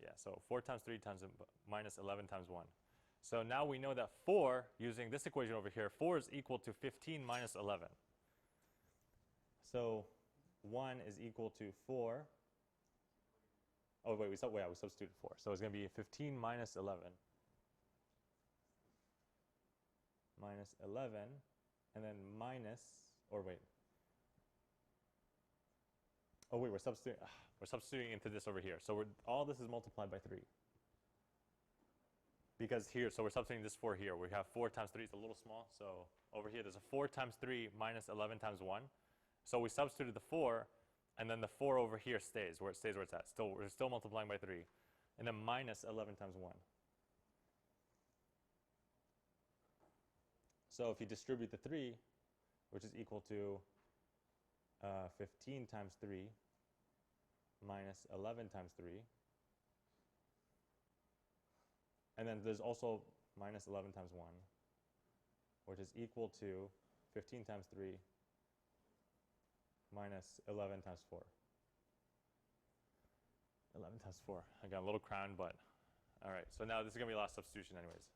Yeah, so 4 times 3 times minus 11 times 1. So now we know that 4, using this equation over here, 4 is equal to 15 minus 11. So 1 is equal to 4. Oh, wait, we substituted 4. So it's going to be 15 minus 11. Minus 11, and then minus, or wait. Oh, wait, we're substituting into this over here. So all this is multiplied by 3. Because here, so we're substituting this 4 here. We have 4 times 3, it's a little small. So over here, there's a 4 times 3 minus 11 times 1. So we substituted the 4, and then the 4 over here stays where it's at. We're still multiplying by 3. And then minus 11 times 1. So if you distribute the 3, which is equal to 15 times 3 minus 11 times 3, and then there's also minus 11 times 1, which is equal to 15 times 3 minus 11 times 4. 11 times 4. I got a little crown, but all right. So now this is going to be a last substitution anyways.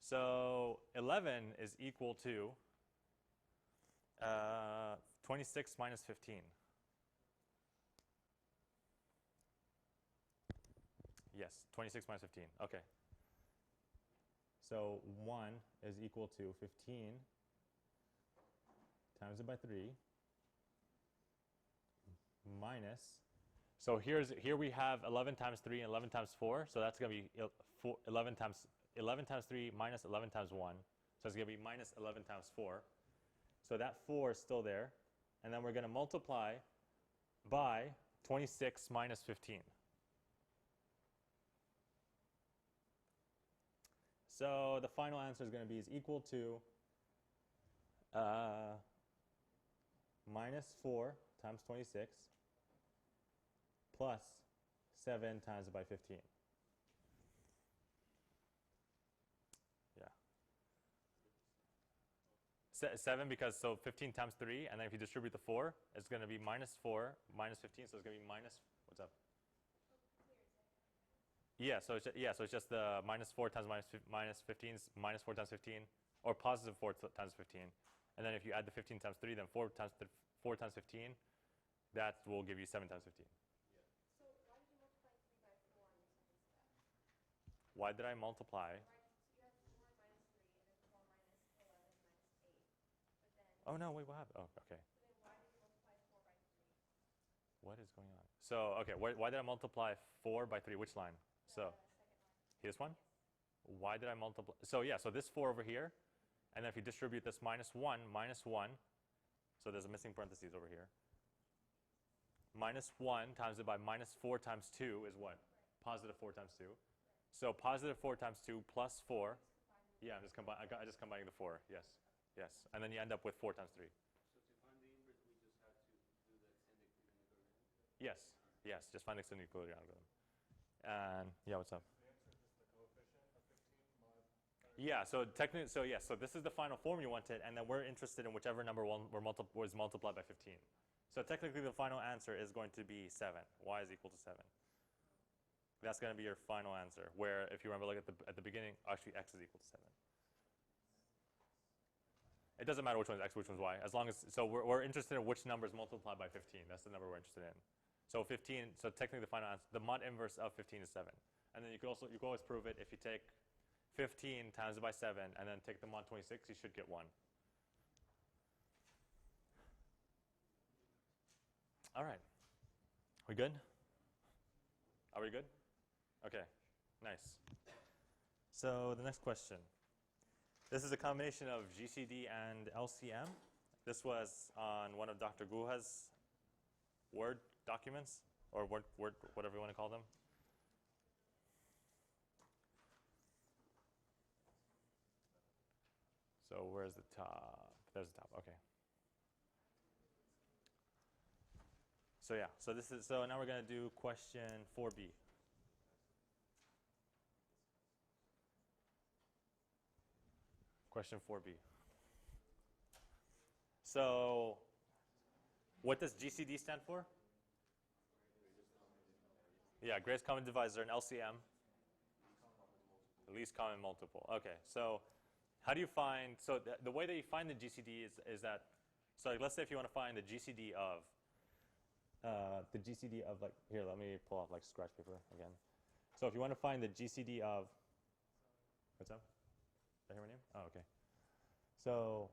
So 11 is equal to 26 minus 15. Yes, 26 minus 15. Okay. So 1 is equal to 15 times it by 3 minus, so here we have 11 times 3 and 11 times 4, so that's going to be 11 times 3 minus 11 times 1, so it's going to be minus 11 times 4. So that 4 is still there, and then we're going to multiply by 26 minus 15. So the final answer is going to be equal to minus 4 times 26 plus 7 times by 15. Yeah. 7 because, so 15 times 3, and then if you distribute the 4, it's going to be minus 4 minus 15, so it's going to be minus, what's up? Yeah, so it's just the minus 4 times minus 15 is minus 4 times 15, or positive 4 times 15. And then if you add the 15 times 3, then 4 times 15, that will give you 7 times 15. Yeah. So why did you multiply 3 by 4 on this instead? Why did I multiply? Right, so you had 4 minus 3 and then 4 minus 11 minus 8. But then, Oh, no, wait, what happened? Oh, okay. but then why did you multiply 4 by 3? What is going on? So, okay, why did I multiply 4 by 3? Which line? So, this one? Why did I multiply? So, yeah, so this 4 over here, and then if you distribute this minus 1, so there's a missing parentheses over here. Minus 1 times it by minus 4 times 2 is what? Positive 4 times 2. So positive 4 times 2 plus 4. Yeah, I just combining the 4. Yes. Yes. And then you end up with 4 times 3. So to find the inverse, we just have to do the extended equilibrium. Yes. Yes. Just find the extended equilibrium algorithm. And yeah, what's up? Yeah, so technically, so this is the final form you wanted, and then we're interested in whichever number was multiplied by 15. So technically, the final answer is going to be 7. Y is equal to 7. That's going to be your final answer. Where, if you remember, like at the beginning, actually x is equal to 7. It doesn't matter which one's x, which one's y, as long as we're interested in which number is multiplied by 15. That's the number we're interested in. So 15. So technically, the final answer, the mod inverse of 15 is 7. And then you can always prove it if you take 15 times it by 7 and then take the mod 26, you should get 1. All right. We good? Are we good? Okay. Nice. So the next question. This is a combination of GCD and LCM. This was on one of Dr. Guha's Word documents, or Word, whatever you want to call them. So where's the top? There's the top. Okay. So yeah. So now we're going to do question 4B. Question 4B. So what does GCD stand for? Yeah, greatest common divisor, and LCM? Least common multiple. Okay, so how do you find, so the way that you find the GCD is that, so let's say if you want to find the GCD of, like, here, let me pull out like scratch paper again. So if you want to find the GCD of, what's up? Did I hear my name? Oh, okay. So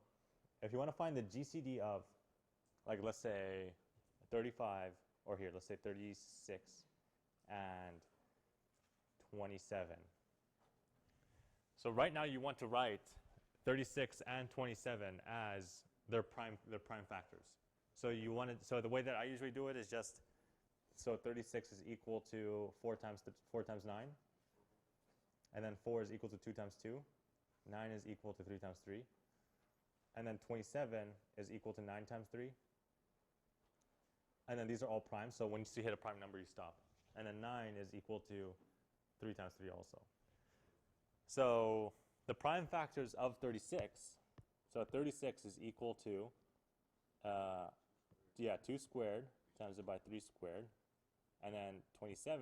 if you want to find the GCD of, like, let's say 35, or here, let's say 36 and 27. So right now you want to write 36 and 27 as their prime factors. So you want to, so the way that I usually do it is just, so 36 is equal to 4 times 9, and then 4 is equal to 2 times 2, 9 is equal to 3 times 3, and then 27 is equal to 9 times 3, and then these are all primes, so once you hit a prime number you stop, and then 9 is equal to 3 times 3 also. So the prime factors of 36, so 36 is equal to 2 squared times it by 3 squared, and then 27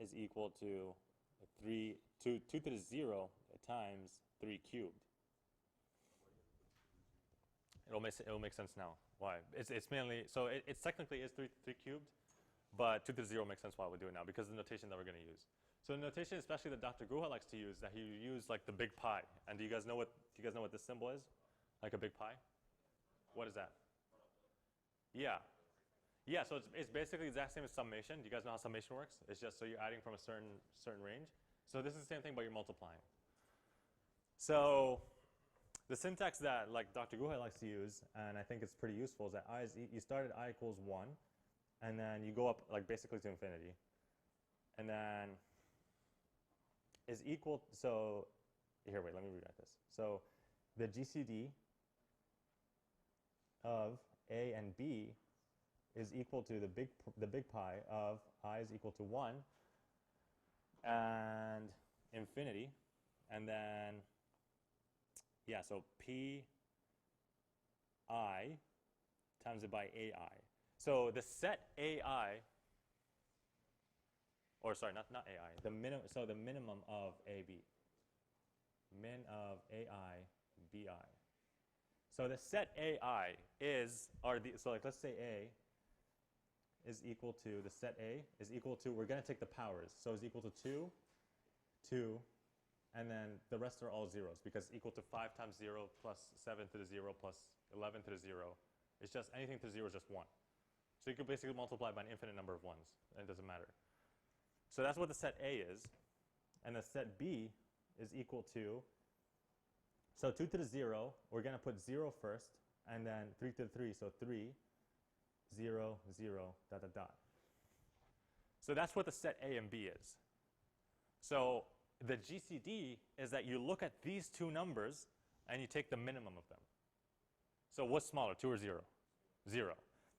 is equal to 2 to the 0 times 3 cubed. It'll make sense now. Why? It's mainly, so it's technically is 3 cubed, but 2 to the 0 makes sense why we do it now, because of the notation that we're going to use. So the notation, especially that Dr. Guha likes to use, that he used like the big pi. And do you guys know what this symbol is? Like a big pi? What is that? Yeah. Yeah, so it's basically the exact same as summation. Do you guys know how summation works? It's just so you're adding from a certain range. So this is the same thing, but you're multiplying. So the syntax that like Dr. Guha likes to use, and I think it's pretty useful, is that you start at I equals 1, and then you go up like basically to infinity. And then is equal, so here, wait, let me rewrite this. So the GCD of A and B is equal to the big pi of I is equal to 1 and infinity, and then yeah, so P I times it by AI. So the set AI, or sorry, not AI, the minimum, so the minimum of AB, min of AI BI. So the set AI so like let's say A is equal to, the set A is equal to, we're going to take the powers, so it's equal to 2, 2, and then the rest are all zeros, because equal to 5 times 0 plus 7 to the 0 plus 11 to the 0. It's just anything to the 0 is just 1. So you could basically multiply by an infinite number of ones, and it doesn't matter. So that's what the set A is. And the set B is equal to, so 2 to the 0, we're going to put 0 first, and then 3 to the 3, so 3, 0, 0, dot, dot, dot. So that's what the set A and B is. So the GCD is that you look at these two numbers, and you take the minimum of them. So what's smaller, 2 or 0? 0.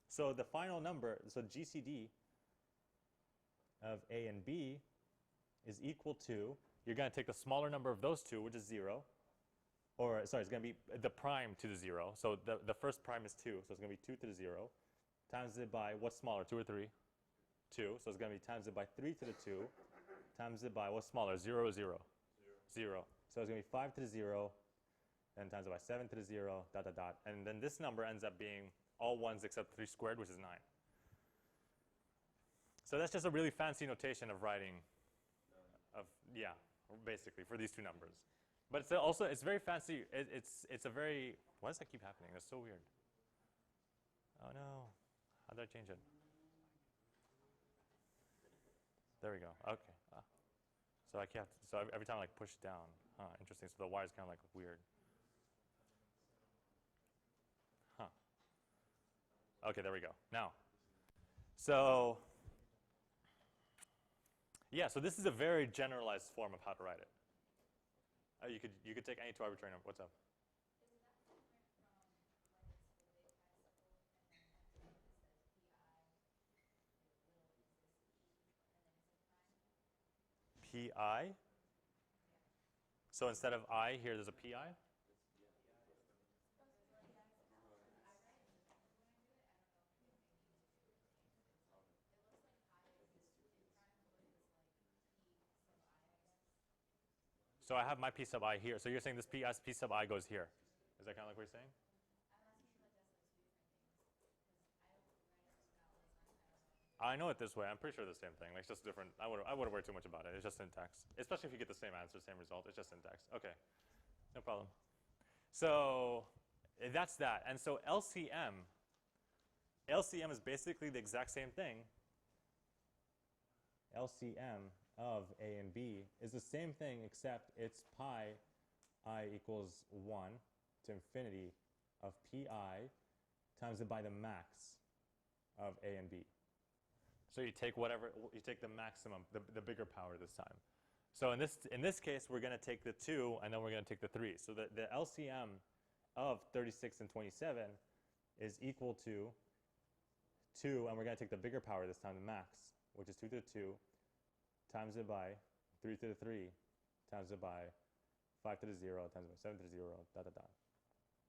So the final number, so GCD, of A and B is equal to, you're going to take the smaller number of those two, which is 0, or sorry, it's going to be the prime to the 0. So the first prime is 2, so it's going to be 2 to the 0, times it by what's smaller, 2 or 3? 2, so it's going to be times it by 3 to the 2, times it by what's smaller, 0 or 0? 0. So it's going to be 5 to the 0, and times it by 7 to the 0, dot, dot, dot. And then this number ends up being all 1s except 3 squared, which is 9. So that's just a really fancy notation of writing, yeah, basically, for these two numbers. But it's also, it's very fancy. It's a very, why does that keep happening? That's so weird. Oh no, how did I change it? There we go, okay. So I can't, so every time I like push down, interesting, so the wire's kind of like weird. Okay, there we go. Now, so, yeah, so this is a very generalized form of how to write it. You could take any two arbitrary number. What's up? PI? So instead of I, here there's a PI? So I have my P sub I here. So you're saying this P sub I goes here. Is that kind of like what you're saying? I know it this way. I'm pretty sure the same thing. Like it's just different. I wouldn't worry too much about it. It's just syntax. Especially if you get the same answer, same result. It's just syntax. Okay, no problem. So that's that. And so LCM is basically the exact same thing. LCM of A and B is the same thing, except it's pi I equals 1 to infinity of pi times it by the max of A and B. So you take whatever, you take the maximum, the bigger power this time. So in this case, we're going to take the 2, and then we're going to take the 3. So the LCM of 36 and 27 is equal to 2, and we're going to take the bigger power this time, the max, which is 2 to the 2, times it by 3 to the 3, times it by 5 to the 0, times it by 7 to the 0, dot, dot, dot,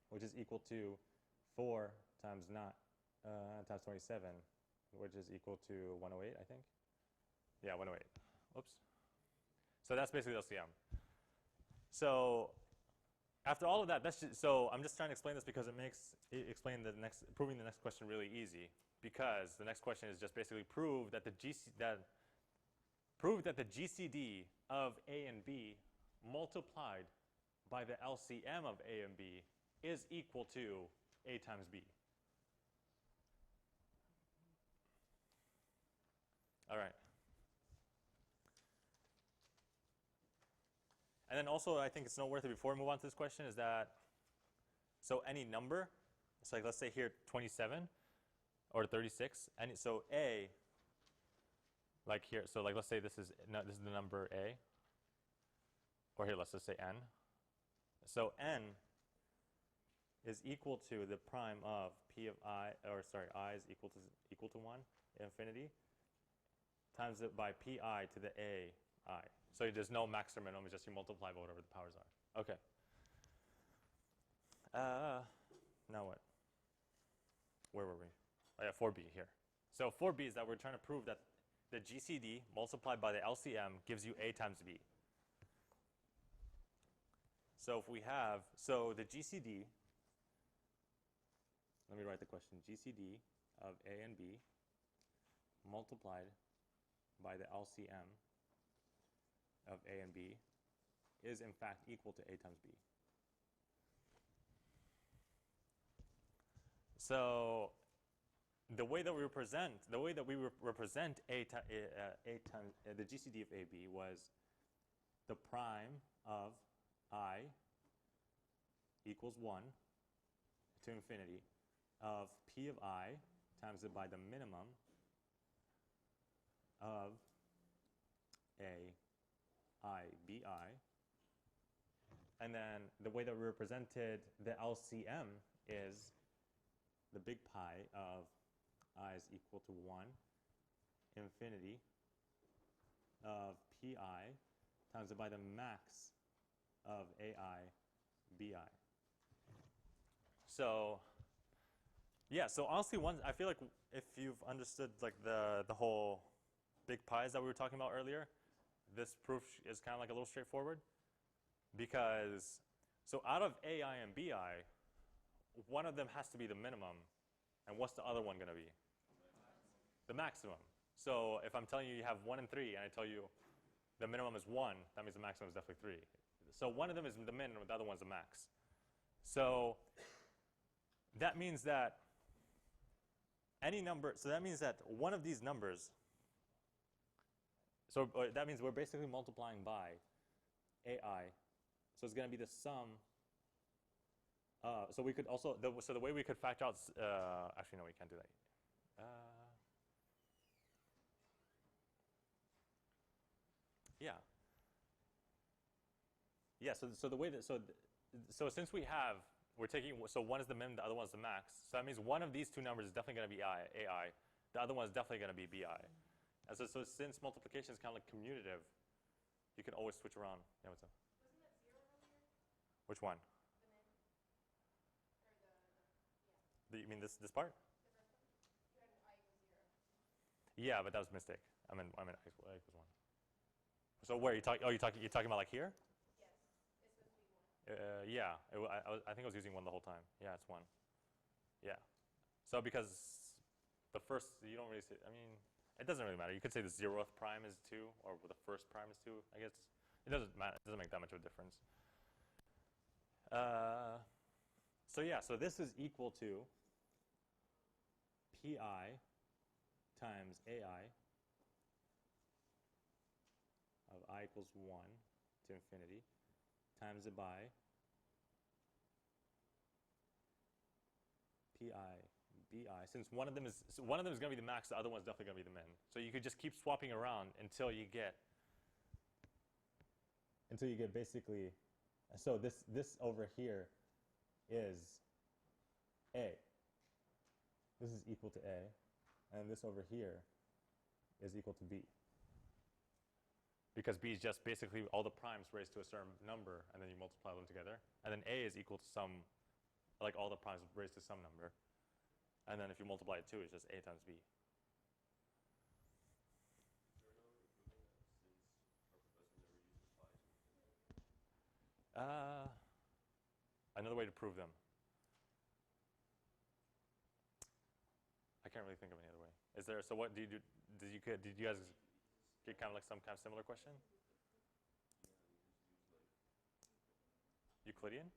which is equal to 4 times times 27, which is equal to 108, I think. Yeah, 108. Oops. So that's basically LCM. So after all of that, so I'm just trying to explain this because it makes proving the next question really easy. Because the next question is just basically prove that the GCD of A and B multiplied by the LCM of A and B is equal to A times B. All right. And then also, I think it's noteworthy before we move on to this question is that, so any number, so like let's say here 27 or 36, and so A, like here, so like let's say this is the number A, or here let's just say N. So N is equal to the prime of P of I, or sorry, I is equal to 1, infinity, times it by pi to the ai. So there's no max or minimum, it's just you multiply by whatever the powers are. Okay. Now what? Where were we? Oh yeah, 4b here. So 4b is that we're trying to prove that the GCD multiplied by the LCM gives you A times B. So if we have, so the GCD, let me write the question, GCD of A and B multiplied by the LCM of A and B is in fact equal to A times B. So the way that we represent the GCD of AB was the prime of I equals 1 to infinity of P of I times it by the minimum of A I B I. And then the way that we represented the LCM is the big pi of I is equal to 1, infinity of pi times by the max of ai bi. So yeah, so honestly, I feel like if you've understood like the whole big pies that we were talking about earlier, this proof is kind of like a little straightforward, because so out of ai and bi, one of them has to be the minimum, and what's the other one going to be? The maximum. So if I'm telling you you have 1 and 3, and I tell you the minimum is 1, that means the maximum is definitely 3. So one of them is the minimum, the other one's the max. So that means that any number, so that means that one of these numbers, so that means we're basically multiplying by ai. So it's going to be the sum. So we could also, so the way we could factor out, actually no, we can't do that. Yeah. Yeah, so the way that, so since we're taking, so one is the min, the other one's the max. So that means one of these two numbers is definitely going to be ai. The other one is definitely going to be bi. And so since multiplication is kind of like commutative, you can always switch around. Yeah, what's up? Wasn't that 0 earlier? Which one? The min? Or yeah. You mean this part? The first one? You had I equals 0. Yeah, but that was a mistake. I mean I equals 1. So where you talking? Oh, you're talking about like here? Yes. It's supposed to be 1. Yeah. I think I was using 1 the whole time. Yeah, it's 1. Yeah. So because the first, you don't really say, I mean, it doesn't really matter. You could say the 0th prime is 2, or the first prime is 2. I guess it doesn't matter. It doesn't make that much of a difference. So yeah, so this is equal to pi times ai of I equals 1 to infinity times it by pi bi. Since one of them is going to be the max, the other one's definitely going to be the min. So you could just keep swapping around until you get basically, so this over here is a. This is equal to a, and this over here is equal to b. Because b is just basically all the primes raised to a certain number, and then you multiply them together. And then a is equal to some, like all the primes raised to some number. And then if you multiply it 2, it's just a times b. Another way to prove them. I can't really think of any other way. Is there? So what do you do? Did you guys get kind of like some kind of similar question? Euclidean?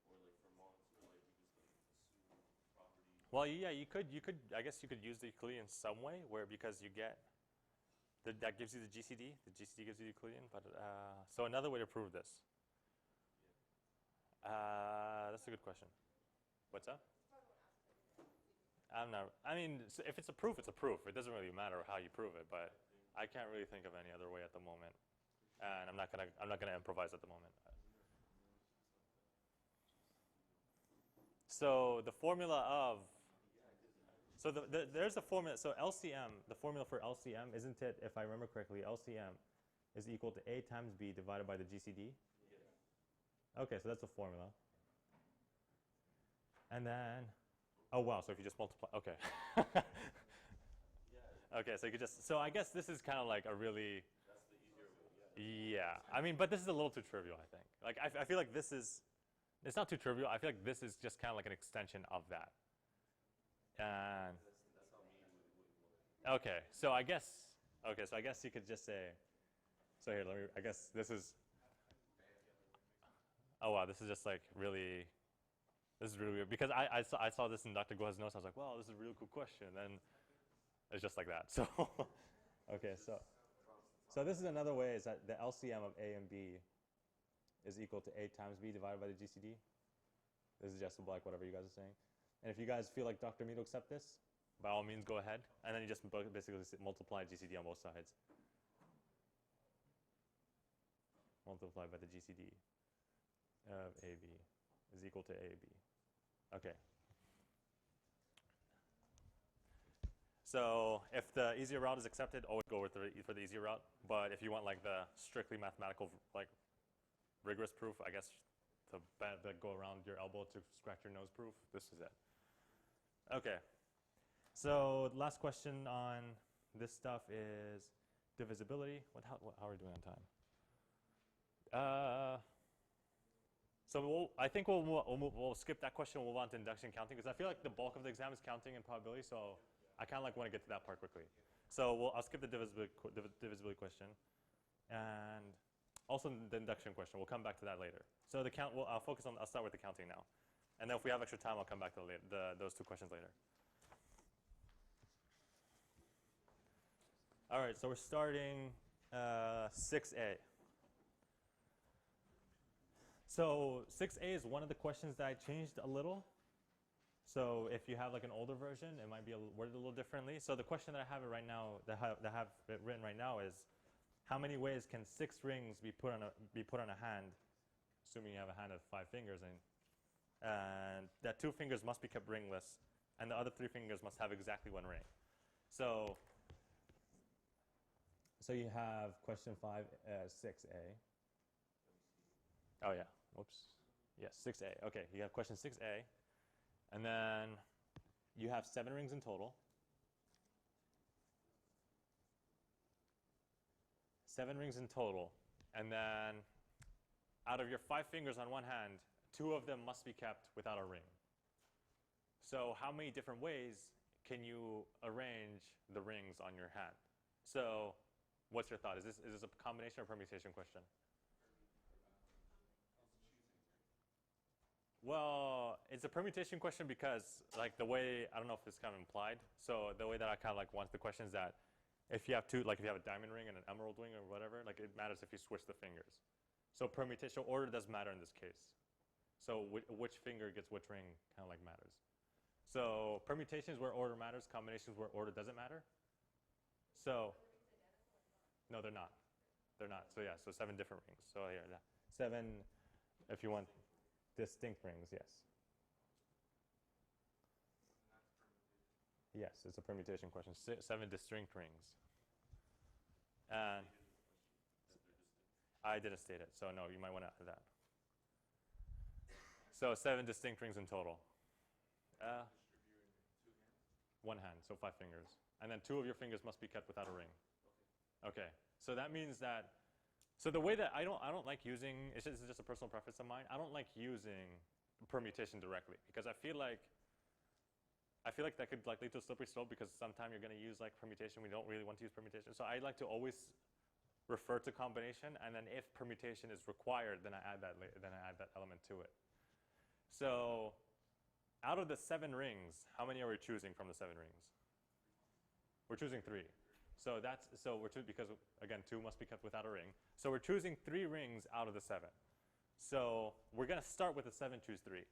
Or like for monster, like we just like assume properties. Well, yeah, you could. I guess you could use the Euclidean some way, where because you get that gives you the GCD. The GCD gives you the Euclidean. But so another way to prove this. That's a good question. What's up? I'm not. I mean, so if it's a proof, it's a proof. It doesn't really matter how you prove it. But I can't really think of any other way at the moment, and I'm not gonna improvise at the moment. So the formula of, so there's a formula. So LCM, the formula for LCM, isn't it? If I remember correctly, LCM is equal to a times b divided by the GCD. Okay, so that's the formula. And then, oh wow, so if you just multiply, okay. Okay, so you could just, so I guess this is kind of like a really, That's the easier way. yeah. I mean, but this is a little too trivial, I think. Like, I feel like this is, it's not too trivial. I feel like this is just kind of like an extension of that. And, That's how me would work. okay, so I guess you could just say, so here, I guess this is, oh wow, this is just like really, this is really weird. Because I saw this in Dr. Guo's notes. I was like, wow, this is a really cool question. And it's just like that. So, okay, so this is another way, is that the LCM of A and B is equal to A times B divided by the GCD. This is just like whatever you guys are saying. And if you guys feel like Dr. Me to accept this, by all means, go ahead. And then you just basically multiply GCD on both sides. Multiply by the GCD of AB is equal to AB. Okay. So if the easier route is accepted, always go with for the easier route. But if you want like the strictly mathematical, like rigorous proof, I guess the go around your elbow to scratch your nose proof, this is it. Okay. So last question on this stuff is divisibility. How are we doing on time? So I think we'll skip that question. We'll move on to induction counting because I feel like the bulk of the exam is counting and probability. So I kind of like want to get to that part quickly. So I'll skip the divisibility question, and also the induction question. We'll come back to that later. So the count. I'll start with the counting now, and then if we have extra time, I'll come back to those two questions later. All right. So we're starting 6A. So 6A is one of the questions that I changed a little. So if you have like an older version, it might be worded a little differently. So the question that I have it right now, that have it written right now, is how many ways can 6 rings be put on a hand, assuming you have a hand of 5 fingers, and that 2 fingers must be kept ringless, and the other 3 fingers must have exactly 1 ring. So you have question 5, 6A. Oh yeah. Whoops. Yes, 6A. Okay, you have question 6A. And then you have 7 rings in total. 7 rings in total. And then out of your 5 fingers on one hand, 2 of them must be kept without a ring. So how many different ways can you arrange the rings on your hand? So what's your thought? Is this a combination or permutation question? Well, it's a permutation question because, like, the way, I don't know if it's kind of implied. So the way that I kind of like want the question is that if you have two, like if you have a diamond ring and an emerald ring or whatever, like it matters if you switch the fingers. So permutation order does matter in this case. So which finger gets which ring kind of like matters. So permutations where order matters, combinations where order doesn't matter. So no, they're not. They're not. So yeah, so 7 different rings. So here, 7, if you want. Distinct rings, yes. Yes, it's a permutation question. 7 distinct rings. And I didn't state it, so no, you might want to add that. So 7 distinct rings in total. 1 hand, so 5 fingers. And then 2 of your fingers must be kept without a ring. Okay, so that means that. So the way that I don't like using, this is just a personal preference of mine, I don't like using permutation directly because I feel like that could like lead to a slippery slope because sometime you're going to use like permutation. We don't really want to use permutation. So I like to always refer to combination, and then if permutation is required, then I add that element to it. So out of the 7 rings, how many are we choosing from the 7 rings? We're choosing 3. So we're because again 2 must be kept without a ring. So we're choosing 3 rings out of the 7. So we're going to start with the 7, choose 3.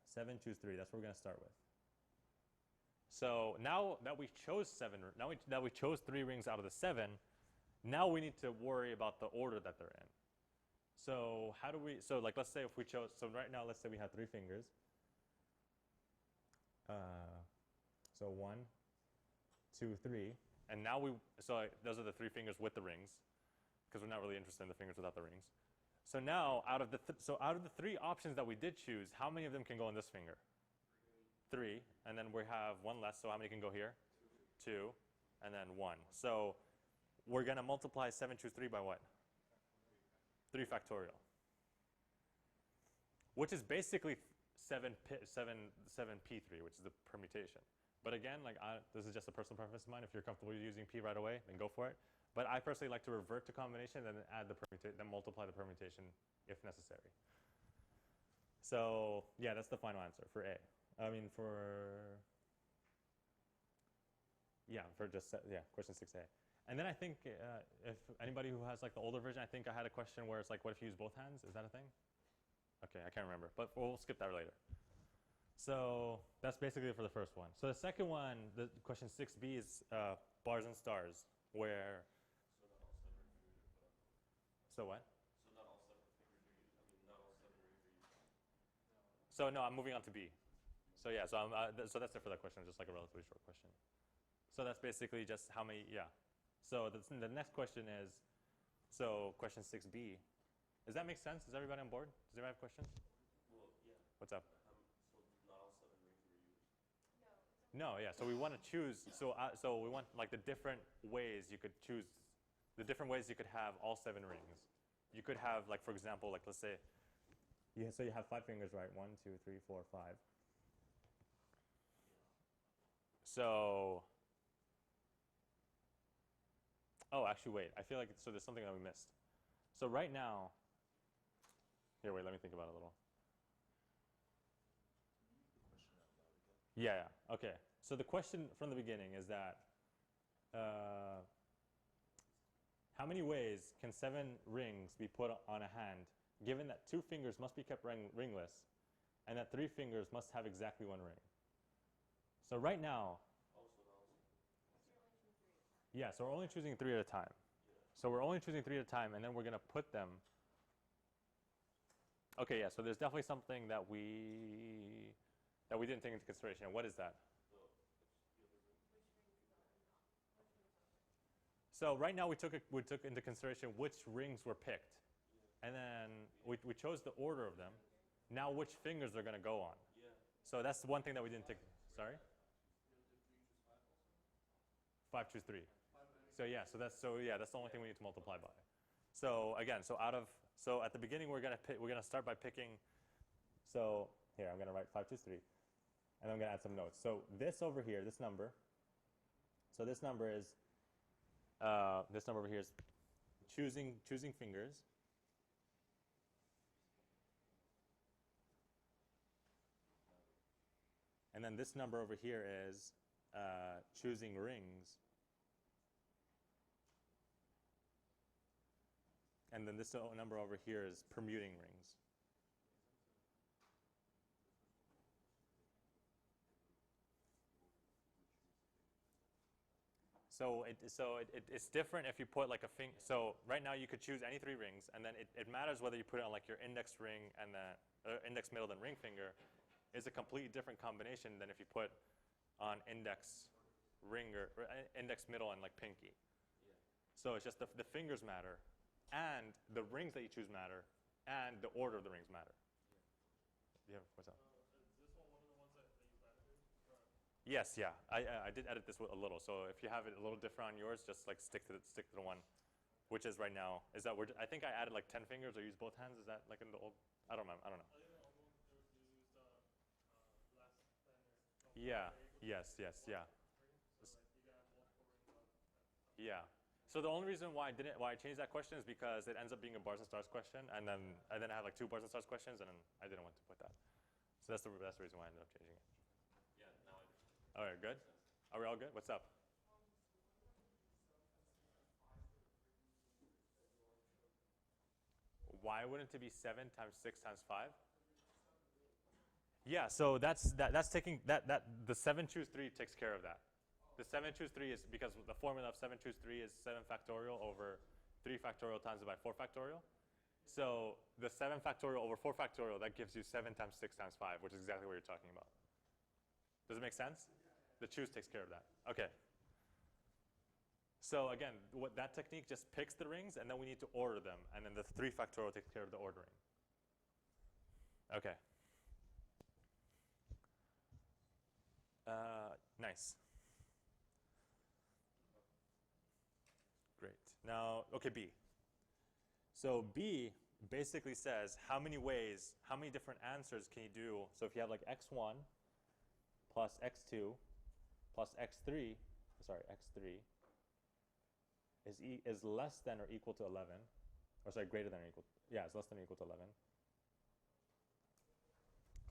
7, choose 3. That's what we're going to start with. So now that we chose 7, that we chose 3 rings out of the 7, now we need to worry about the order that they're in. So how do we? So like let's say if we chose. So right now let's say we have 3 fingers. So 1, 2, 3, and now those are the 3 fingers with the rings, because we're not really interested in the fingers without the rings. So now out of the 3 options that we did choose, how many of them can go on this finger? 3, and then we have 1 less. So how many can go here? 2, and then 1. So we're going to multiply 7 choose 3 by what? 3 factorial, which is basically 7p3, which is the permutation. But again, like this is just a personal preference of mine. If you're comfortable using p right away, then go for it. But I personally like to revert to combination and then add then multiply the permutation if necessary. So yeah, that's the final answer for A. I mean for question 6A. And then I think if anybody who has like the older version, I think I had a question where it's like, what if you use both hands? Is that a thing? Okay, I can't remember, but we'll skip that later. So that's basically it for the first one. So the second one, the question 6B is bars and stars, where. So what? So not all 7 fingers are used. I mean, not all 7 rings are used. So no, I'm moving on to B. So yeah, so so that's it for that question. Just like a relatively short question. So that's basically just how many. Yeah. So the next question is, so question 6b. Does that make sense? Is everybody on board? Does anybody have questions? Well, yeah. What's up? So not all 7 rings were used. No, yeah. So we want to choose. So we want like the different ways you could choose, the different ways you could have all 7 rings. You could have like, for example, like let's say, so you have 5 fingers, right? 1, 2, 3, 4, 5. So, oh, actually, wait. I feel like so there's something that we missed. So right now, here, wait. Let me think about it a little. Yeah. Okay. So the question from the beginning is that how many ways can 7 rings be put on a hand, given that 2 fingers must be kept ringless, and that 3 fingers must have exactly 1 ring? So right now, yeah. So we're only choosing 3 at a time. So we're only choosing 3 at a time, and then we're gonna put them. Okay. Yeah. So there's definitely something that we didn't take into consideration. What is that? So right now we took into consideration which rings were picked, and then we chose the order of them. Now which fingers they're going to go on. Yeah. So that's one thing that we didn't take. Sorry. 5 choose 3. So yeah. So that's the only thing we need to multiply by. So again, so at the beginning we're gonna start by picking. So here I'm gonna write 5 choose 3, and I'm gonna add some notes. So this over here, this number. So this number is. This number over here is choosing fingers. And then this number over here is choosing rings. And then this number over here is permuting rings. So it's different if you put like a finger. So right now you could choose any 3 rings, and then it matters whether you put it on like your index ring and the index, middle, then ring finger. Is a completely different combination than if you put on index, ring, or index, middle, and like pinky. Yeah. So it's just the fingers matter, and the rings that you choose matter, and the order of the rings matter. Yeah. What's up? Is this one of the ones that you edited? Yes, yeah. I did edit this a little. So if you have it a little different on yours, just like stick to the one, which is right now. Is that I think I added like 10 fingers or used both hands. Is that like in the old? I don't remember. I don't know. Yeah. Yes. Yeah. Yeah. So the only reason why I changed that question is because it ends up being a bars and stars question, and then I have like 2 bars and stars questions, and then I didn't want to put that. So that's the reason why I ended up changing it. Yeah, now I understand. All right, good. Are we all good? What's up? Why wouldn't it be 7 times 6 times 5? Yeah, so that's taking that the 7 choose 3 takes care of that. The 7 choose 3 is because the formula of 7 choose 3 is 7 factorial over 3 factorial times by 4 factorial. So the 7 factorial over 4 factorial, that gives you 7 times 6 times 5, which is exactly what you're talking about. Does it make sense? The choose takes care of that. Okay. So again, that technique just picks the rings, and then we need to order them, and then the 3 factorial takes care of the ordering. Okay. Nice. Great. Now, okay, B. So B basically says how many different answers can you do? So if you have like x1 plus x2 plus x3 is less than or equal to 11, or sorry, greater than or equal. Yeah, it's less than or equal to 11.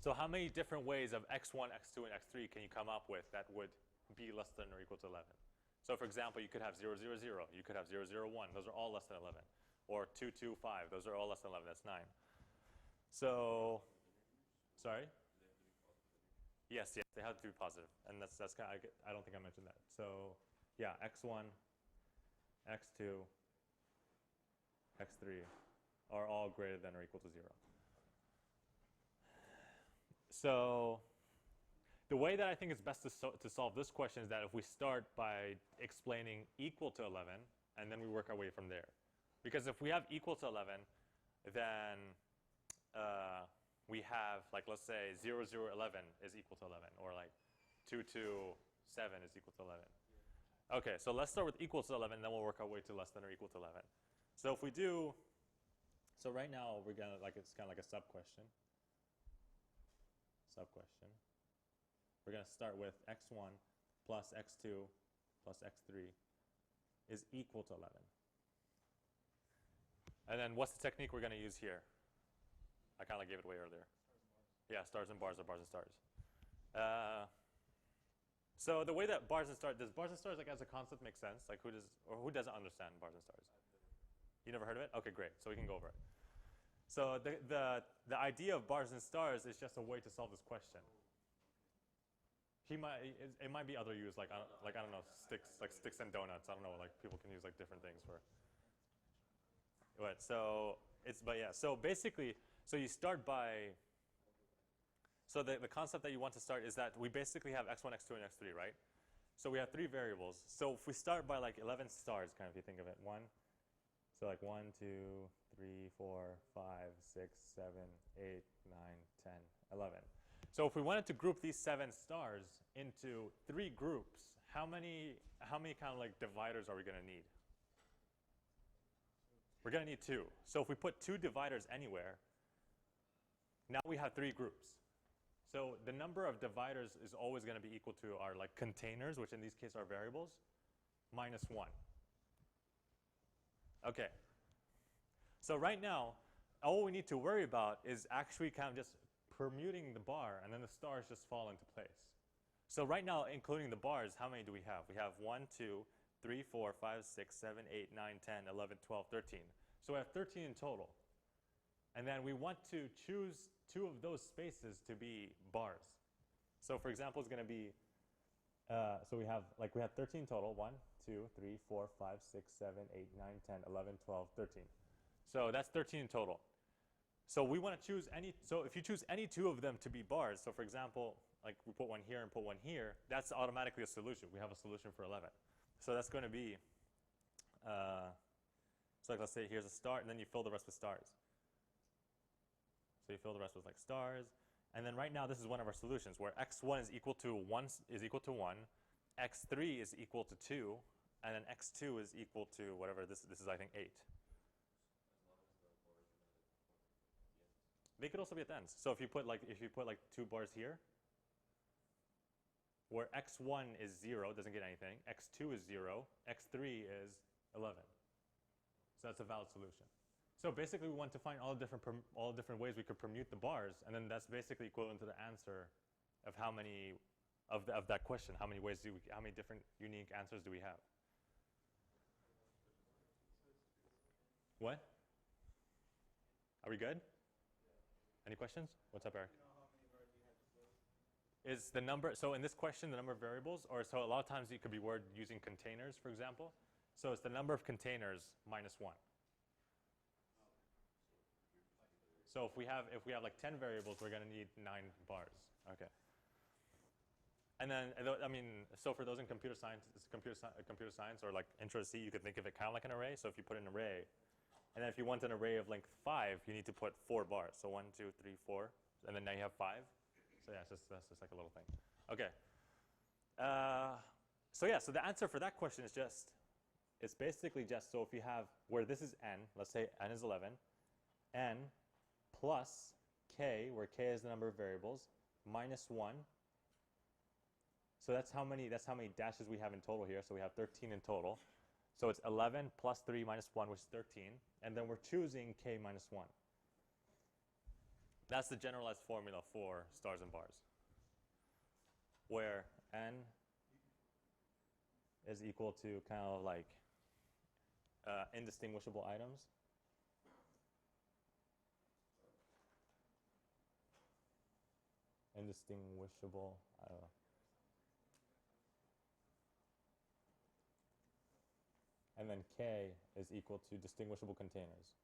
So how many different ways of x1, x2, and x3 can you come up with that would be less than or equal to 11? So for example, you could have 0, 0, 0. You could have 0, 0, 1. Those are all less than 11. Or 2, 2, 5. Those are all less than 11. That's 9. So, sorry? Yes, they have to be positive. And that's kind of, I don't think I mentioned that. So yeah, x1, x2, x3 are all greater than or equal to 0. So The way that I think it's best to solve this question is that if we start by explaining equal to 11, and then we work our way from there. Because if we have equal to 11, then we have, like, let's say 0, 0, 11 is equal to 11, or like 2, 2, 7 is equal to 11. Okay, so let's start with equal to 11, and then we'll work our way to less than or equal to 11. So if we do, so right now we're gonna, like, it's kind of like a sub-question. We're going to start with x1 plus x2 plus x3 is equal to 11. And then what's the technique we're going to use here? I kind of gave it away earlier. Yeah, stars and bars or bars and stars. So the way that bars and stars, does bars and stars, like, as a concept make sense? Like, who doesn't understand bars and stars? You never heard of it? Okay, great. So we can go over it. So the idea of bars and stars is just a way to solve this question. It might be other use, like I don't know, sticks and donuts. I don't know, like, people can use like different things for. But so basically, so you start by. So the concept that you want to start is that we basically have x1, x2, and x3, right? So we have 3 variables. So if we start by like 11 stars, kind of, if you think of it, so like 1, 2, 3, 4, 5, 6, 7, 8, 9, 10, 11. So if we wanted to group these 7 stars into 3 groups, how many kind of like dividers are we going to need? We're going to need 2. So if we put 2 dividers anywhere, now we have 3 groups. So the number of dividers is always going to be equal to our, like, containers, which in this case are variables, minus 1. Okay. So right now, all we need to worry about is actually kind of just permuting the bar, and then the stars just fall into place. So right now, including the bars, how many do we have? We have 1, 2, 3, 4, 5, 6, 7, 8, 9, 10, 11, 12, 13. So we have 13 in total. And then we want to choose 2 of those spaces to be bars. So for example, it's going to be, so we have 13 total, 1, 2, 3, 4, 5, 6, 7, 8, 9, 10, 11, 12, 13. So that's 13 in total. So we want to choose so if you choose any 2 of them to be bars, so for example, like we put one here and put one here, that's automatically a solution. We have a solution for 11. So that's going to be, so like let's say here's a star, and then you fill the rest with stars. So you fill the rest with like stars. And then right now this is one of our solutions where x1 is equal to 1, x3 is equal to 2, and then x2 is equal to whatever this is, I think 8. They could also be at the ends. So if you put like 2 bars here, where x1 is 0, doesn't get anything, x2 is 0, x3 is 11. So that's a valid solution. So basically, we want to find all the different ways we could permute the bars, and then that's basically equivalent to the answer of how many of that question. How many different unique answers do we have? What? Are we good? Any questions? What's up, Eric? Is the number, so in this question, the number of variables, or so a lot of times it could be word using containers, for example. So it's the number of containers minus 1. So if we have like 10 variables, we're going to need 9 bars. Okay. And then, I mean, so for those in computer science or like intro to C, you could think of it kind of like an array. So if you put an array, and then if you want an array of length 5, you need to put 4 bars. So 1, 2, 3, 4, and then now you have 5. So yeah, that's just like a little thing. Okay. So yeah, so the answer for that question is it's basically just, so if you have where this is n, let's say n is 11, n plus k, where k is the number of variables, minus 1. So that's how many dashes we have in total here. So we have 13 in total. So it's 11 plus 3 minus 1, which is 13. And then we're choosing k minus 1. That's the generalized formula for stars and bars, where n is equal to kind of like indistinguishable items. Indistinguishable, I don't know. And then k is equal to distinguishable containers.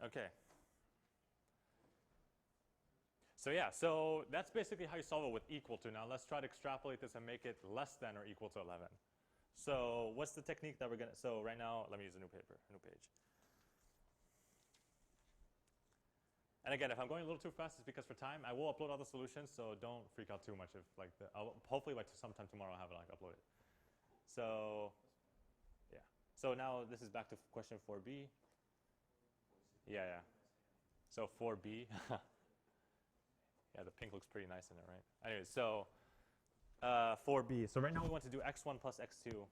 Okay. So yeah, so that's basically how you solve it with equal to. Now let's try to extrapolate this and make it less than or equal to 11. So what's the technique that we're going to, so right now, let me use a new paper, a new page. And again, if I'm going a little too fast, it's because for time, I will upload all the solutions, so don't freak out too much if like, hopefully like sometime tomorrow I'll have it like uploaded. So yeah, so now this is back to question 4b. Yeah, yeah. So 4b. Yeah, the pink looks pretty nice in it, right? Anyways, so 4b. So right now we want to do x1 plus x2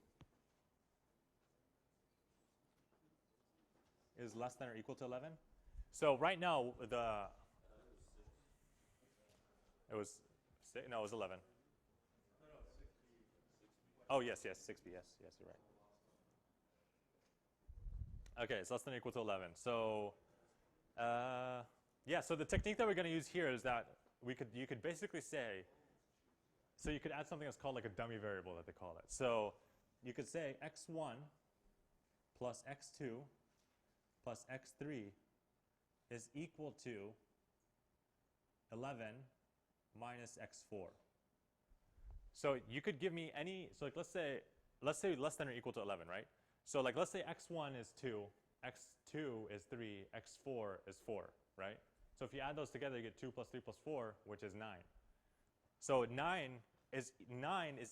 is less than or equal to 11. So right now it was 6, no, it was 11. Oh yes, 6b. Yes, you're right. Okay, it's less than or equal to 11. So yeah, so the technique that we're going to use here is that you could basically say, so you could add something that's called like a dummy variable that they call it. So you could say x1 plus x2 plus x3 is equal to 11 minus x4. So you could give me any, so like let's say less than or equal to 11, right? So like let's say x1 is 2, x2 is 3, x4 is 4, right? So if you add those together, you get 2 plus 3 plus 4, which is 9. So 9 is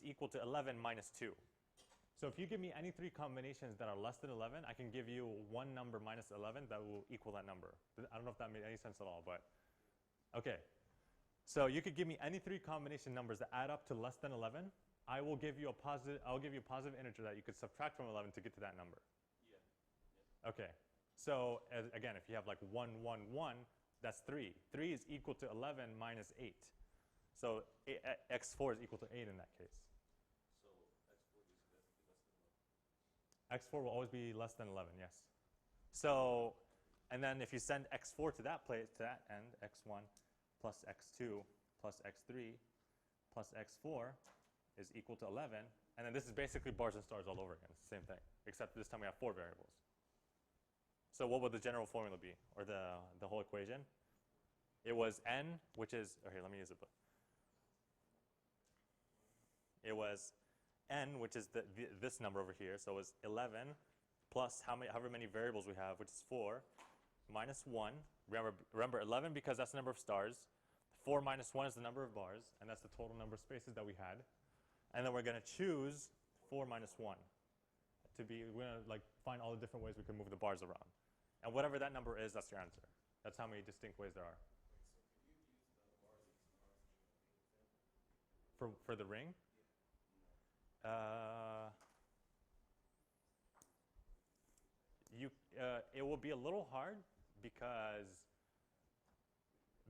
equal to 11 minus 2. So if you give me any three combinations that are less than 11, I can give you one number minus 11 that will equal that number. I don't know if that made any sense at all, but okay. So you could give me any three combination numbers that add up to less than 11. I'll give you a positive integer that you could subtract from 11 to get to that number. Yeah. Okay. So again, if you have like 1, 1, 1, that's 3. 3 is equal to 11 minus 8. So x4 is equal to 8 in that case. So x4 will always be less than 11, yes. So, and then if you send x4 to that place, to that end, x1 plus x2 plus x3 plus x4 is equal to 11. And then this is basically bars and stars all over again. It's the same thing, except this time we have 4 variables. So what would the general formula be, or the whole equation? It was n, which is, okay, let me use it. It was n, which is this number over here. So it was 11 plus however many variables we have, which is 4, minus 1. Remember 11 because that's the number of stars. 4 minus 1 is the number of bars, and that's the total number of spaces that we had. And then we're going to choose 4 minus 1 to be, we're going to like find all the different ways we can move the bars around. And whatever that number is, that's your answer. That's how many distinct ways there are. For the ring? It will be a little hard because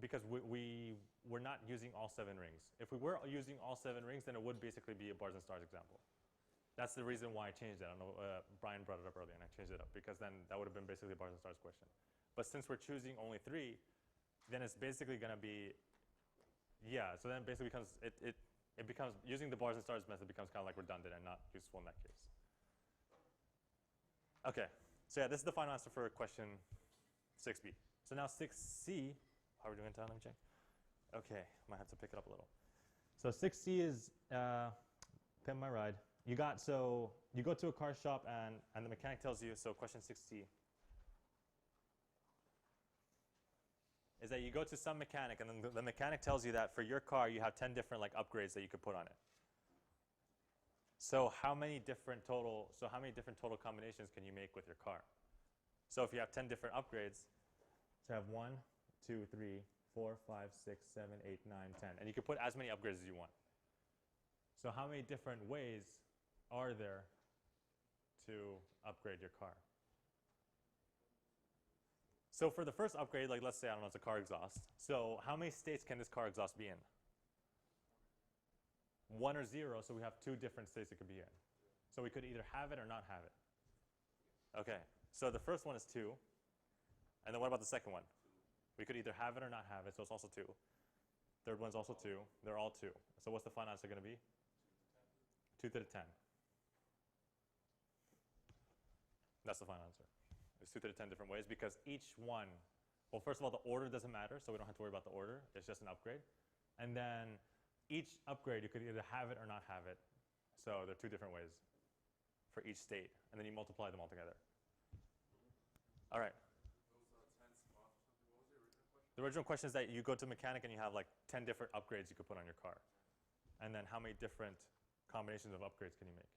we're not using all 7 rings. If we were using all 7 rings, then it would basically be a bars and stars example. That's the reason why I changed it. I don't know, Brian brought it up earlier, and I changed it up because then that would have been basically a bars and stars question. But since we're choosing only 3, then it's basically going to be, yeah. So then it basically becomes it becomes using the bars and stars method becomes kind of like redundant and not useful in that case. Okay. So yeah, this is the final answer for question 6b. So now 6c, how are we doing in time? Let me check. Okay, might have to pick it up a little. So 6c is pimp my ride. You go to a car shop and the mechanic tells you, so question 6c is that you go to some mechanic and then the mechanic tells you that for your car you have 10 different like upgrades that you could put on it. So how many different total combinations can you make with your car? So if you have 10 different upgrades, so you have 1, 2, 3, 4, 5, 6, 7, 8, 9, 10. And you can put as many upgrades as you want. So how many different ways are there to upgrade your car? So for the first upgrade, like let's say, I don't know, it's a car exhaust. So how many states can this car exhaust be in? 1 or 0, so we have 2 different states it could be in. So we could either have it or not have it. Okay, so the first one is 2. And then what about the second one? We could either have it or not have it, so it's also 2. Third one's also 2. They're all 2. So what's the final answer going to be? 2 to the 10. That's the final answer. It's 2 to the 10 different ways because each one, well, first of all, the order doesn't matter, so we don't have to worry about the order. It's just an upgrade. And then each upgrade, you could either have it or not have it. So there are 2 different ways for each state, and then you multiply them all together. All right. The original question is that you go to mechanic and you have like 10 different upgrades you could put on your car. And then how many different combinations of upgrades can you make?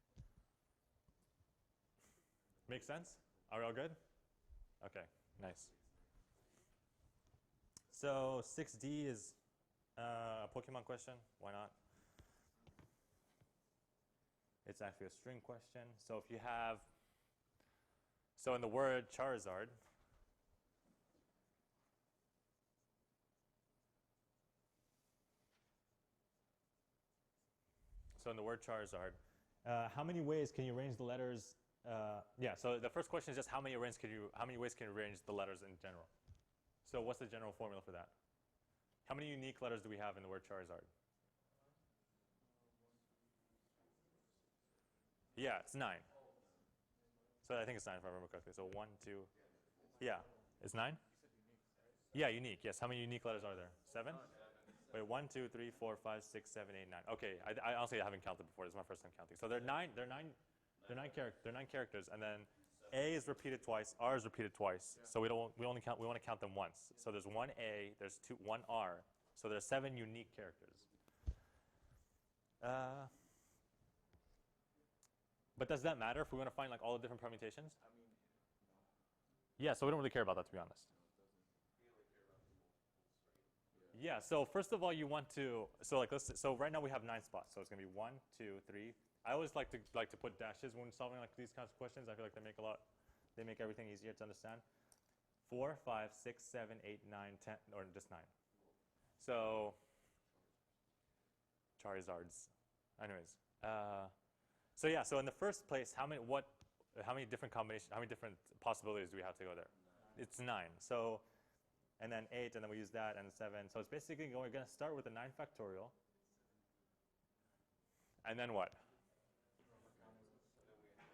Make sense? Are we all good? Okay, nice. So 6D is a Pokemon question. Why not? It's actually a string question. So if you have, so in the word Charizard, how many ways can you arrange the letters? Yeah. So the first question is just how many ways can you arrange the letters in general? So what's the general formula for that? How many unique letters do we have in the word Charizard? Yeah, it's 9. So I think it's 9 if I remember correctly. So 1, 2. Yeah, it's 9. Yeah, unique. Yes. How many unique letters are there? 7. Wait, 1, 2, 3, 4, 5, 6, 7, 8, 9. Okay, I honestly haven't counted before. This is my first time counting. So they're 9. They're 9 characters, and then A is repeated twice. R is repeated twice. So we want to count them once. So there's 1 A. There's 1 R. So there's 7 unique characters. But does that matter if we want to find like all the different permutations? Yeah. So we don't really care about that, to be honest. Yeah, so first of all, you want to, so right now we have 9 spots, so it's going to be 1, 2, 3. I always like to put dashes when solving like these kinds of questions. I feel like they make everything easier to understand. 4, 5, 6, 7, 8, 9, 10, or just 9. So Charizards. Anyways, so yeah, so in the first place, how many different combinations, how many different possibilities do we have to go there? It's 9. So. And then 8, and then we use that, and 7. So it's basically we're going to start with a 9 factorial. And then what?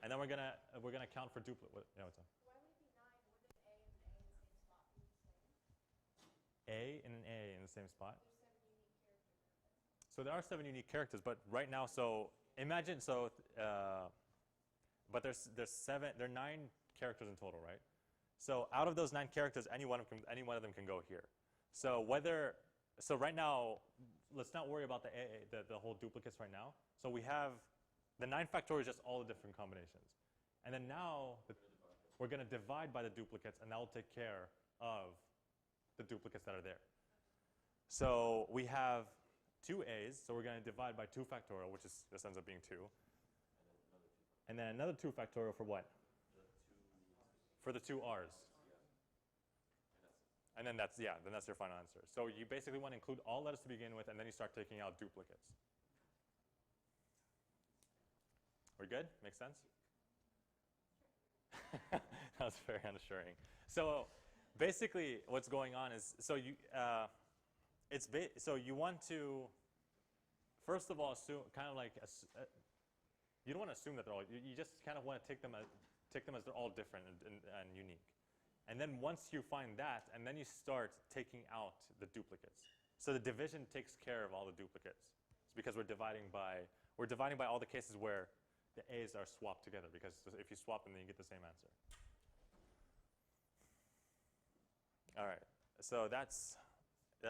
And then we're gonna count for duplicate. Yeah, what's up? Why would it be 9? Wouldn't A and an A in the same spot be the same? A and an A in the same spot? So there are 7 unique characters, but right now, so imagine, but there's 7, there are 9 characters in total, right? So out of those 9 characters, any one of them can go here. So right now, let's not worry about the whole duplicates right now. So we have the 9 factorial is just all the different combinations. And then now we're going to divide by the duplicates, and that will take care of the duplicates that are there. So we have 2 A's, so we're going to divide by 2 factorial, which this ends up being 2. And then another 2 factorial for what? For the 2 R's. And then that's your final answer. So you basically want to include all letters to begin with, and then you start taking out duplicates. We're good? Makes sense? That was very unassuring. So basically what's going on is, so you want to, first of all, assume, kind of like, you don't want to assume that they're all, you just kind of want to take them as they're all different and unique. And then once you find that, and then you start taking out the duplicates. So the division takes care of all the duplicates. It's because we're dividing by all the cases where the A's are swapped together, because if you swap them, then you get the same answer. All right, so that's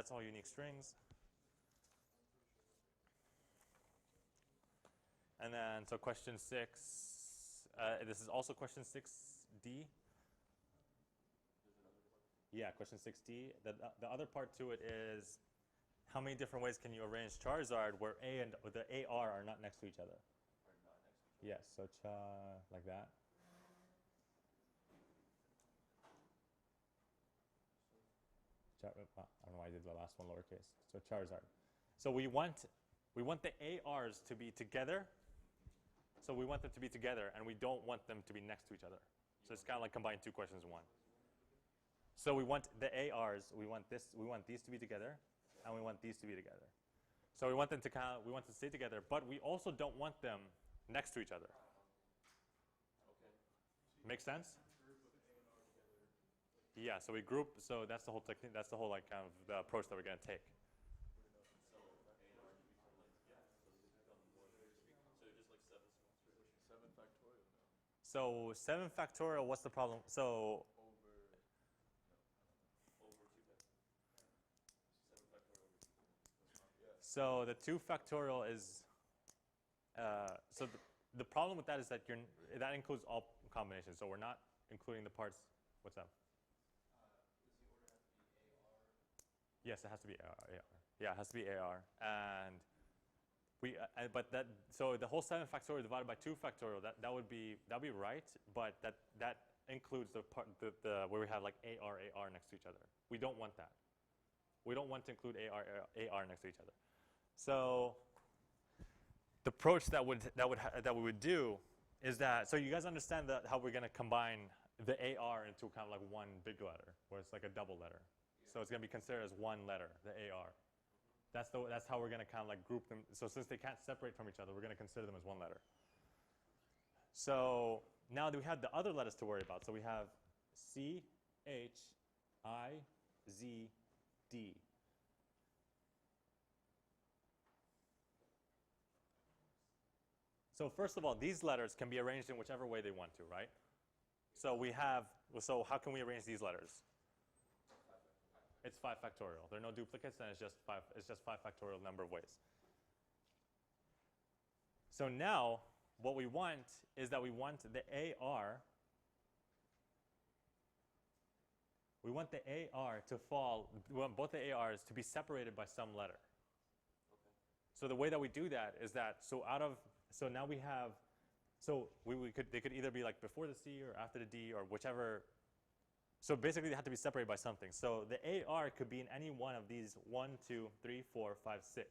all unique strings. And then, so question 6, this is also question 6D. Yeah, question 6D. The other part to it is, how many different ways can you arrange Charizard where A and the AR are not next to each other? Yes, so like that. I don't know why I did the last one lowercase. So Charizard. So we want the ARs to be together. So we want them to be together, and we don't want them to be next to each other. So it's kind of like combining 2 questions in one. So we want the ARs. We want these to be together, and we want these to be together. So we want them to stay together, but we also don't want them next to each other. Make sense? Yeah, so we group, so that's the whole technique, that's the whole like kind of the approach that we're going to take. So 7 factorial, what's the problem? So the 2 factorial is, so the problem with that is that that includes all combinations. So we're not including the parts. What's up? Yes, it has to be AR. Yeah, it has to be AR. And but that, so the whole 7 factorial divided by 2 factorial, that would be right, but that includes the part where we have like AR next to each other. We don't want that. We don't want to include AR next to each other. So the approach that we would do is that, so you guys understand how we're going to combine the AR into kind of like one big letter, where it's like a double letter. So it's going to be considered as one letter, the AR. That's how we're going to kind of like group them. So since they can't separate from each other, we're going to consider them as one letter. So now that we have the other letters to worry about, so we have C, H, I, Z, D. So first of all, these letters can be arranged in whichever way they want to, right? So so how can we arrange these letters? It's 5 factorial. There are no duplicates, and it's just 5 factorial number of ways. So now what we want is that we want the AR. We want the AR to fall. We want both the ARs to be separated by some letter. Okay. So the way that we do that is that so now we have, so they could either be like before the C or after the D or whichever. So basically they have to be separated by something. So the AR could be in any one of these 1, 2, 3, 4, 5, 6.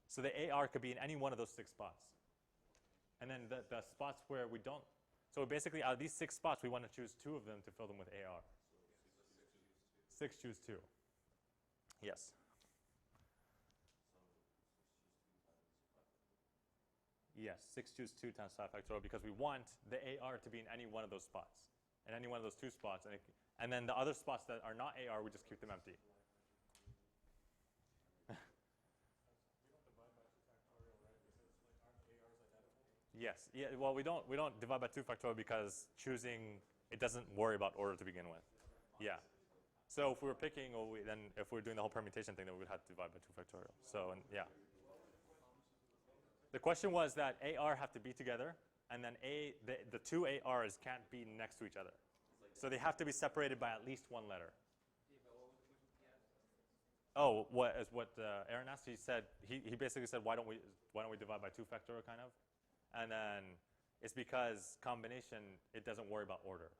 So the AR could be in any one of those 6 spots. And then the spots where we don't, so basically out of these 6 spots, we want to choose 2 of them to fill them with AR. 6 choose 2. Yes. Yes, 6 choose 2 times 5 factorial because we want the AR to be in any one of those spots. In any one of those 2 spots. And then the other spots that are not AR, we just keep them empty. Yes. Yeah, well, we don't divide by 2 factorial because choosing, it doesn't worry about order to begin with. Yeah. So if we were picking, then if we were doing the whole permutation thing, then we would have to divide by 2 factorial. So, yeah. The question was that AR have to be together, and then the 2 ARs can't be next to each other. So they have to be separated by at least 1 letter. Oh, what Aaron asked? He said he basically said why don't we divide by 2 factorial kind of, and then it's because combination it doesn't worry about order.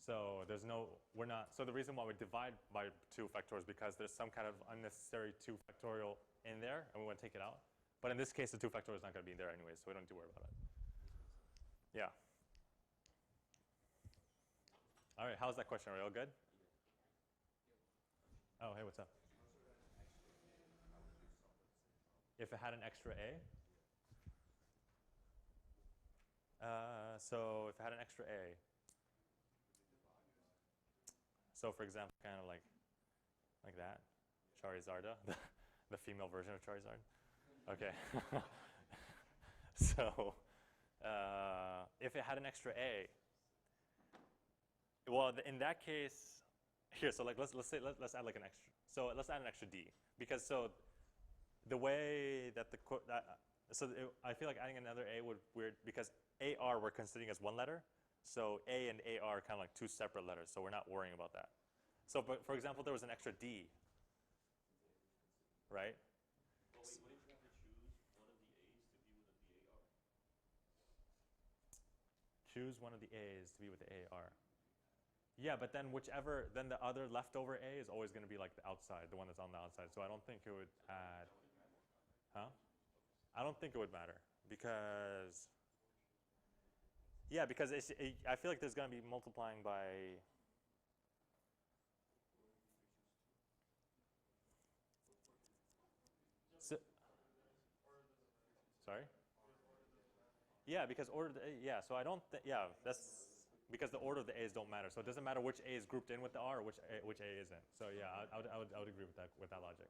So so the reason why we divide by 2 factorial is because there's some kind of unnecessary 2 factorial in there, and we want to take it out. But in this case, the 2 factorial is not going to be in there anyway, so we don't need to worry about it. Yeah. All right, how's that question? Are we all good? Oh, hey, what's up? If it had an extra A? So if it had an extra A. So for example, kind of like that, Charizarda, the female version of Charizard. Okay. So if it had an extra A, well, in that case, here. So like let's add like an extra. So let's add an extra D because so the way that I feel like adding another A would weird because AR we're considering as 1 letter. So A and AR are kind of like 2 separate letters. So we're not worrying about that. So but for example, there was an extra D, right? But wait, wouldn't you have to choose one of the A's to be with the AR? Choose one of the A's to be with the AR. Yeah, but then then the other leftover A is always going to be like the outside, the one that's on the outside. So I don't think it would add, huh? I don't think it would matter because, yeah, because I feel like there's going to be multiplying by, sorry? Yeah, because order, yeah, so I don't think, yeah, because the order of the A's don't matter. So it doesn't matter which A is grouped in with the R or which A isn't. So yeah, I would agree with that logic.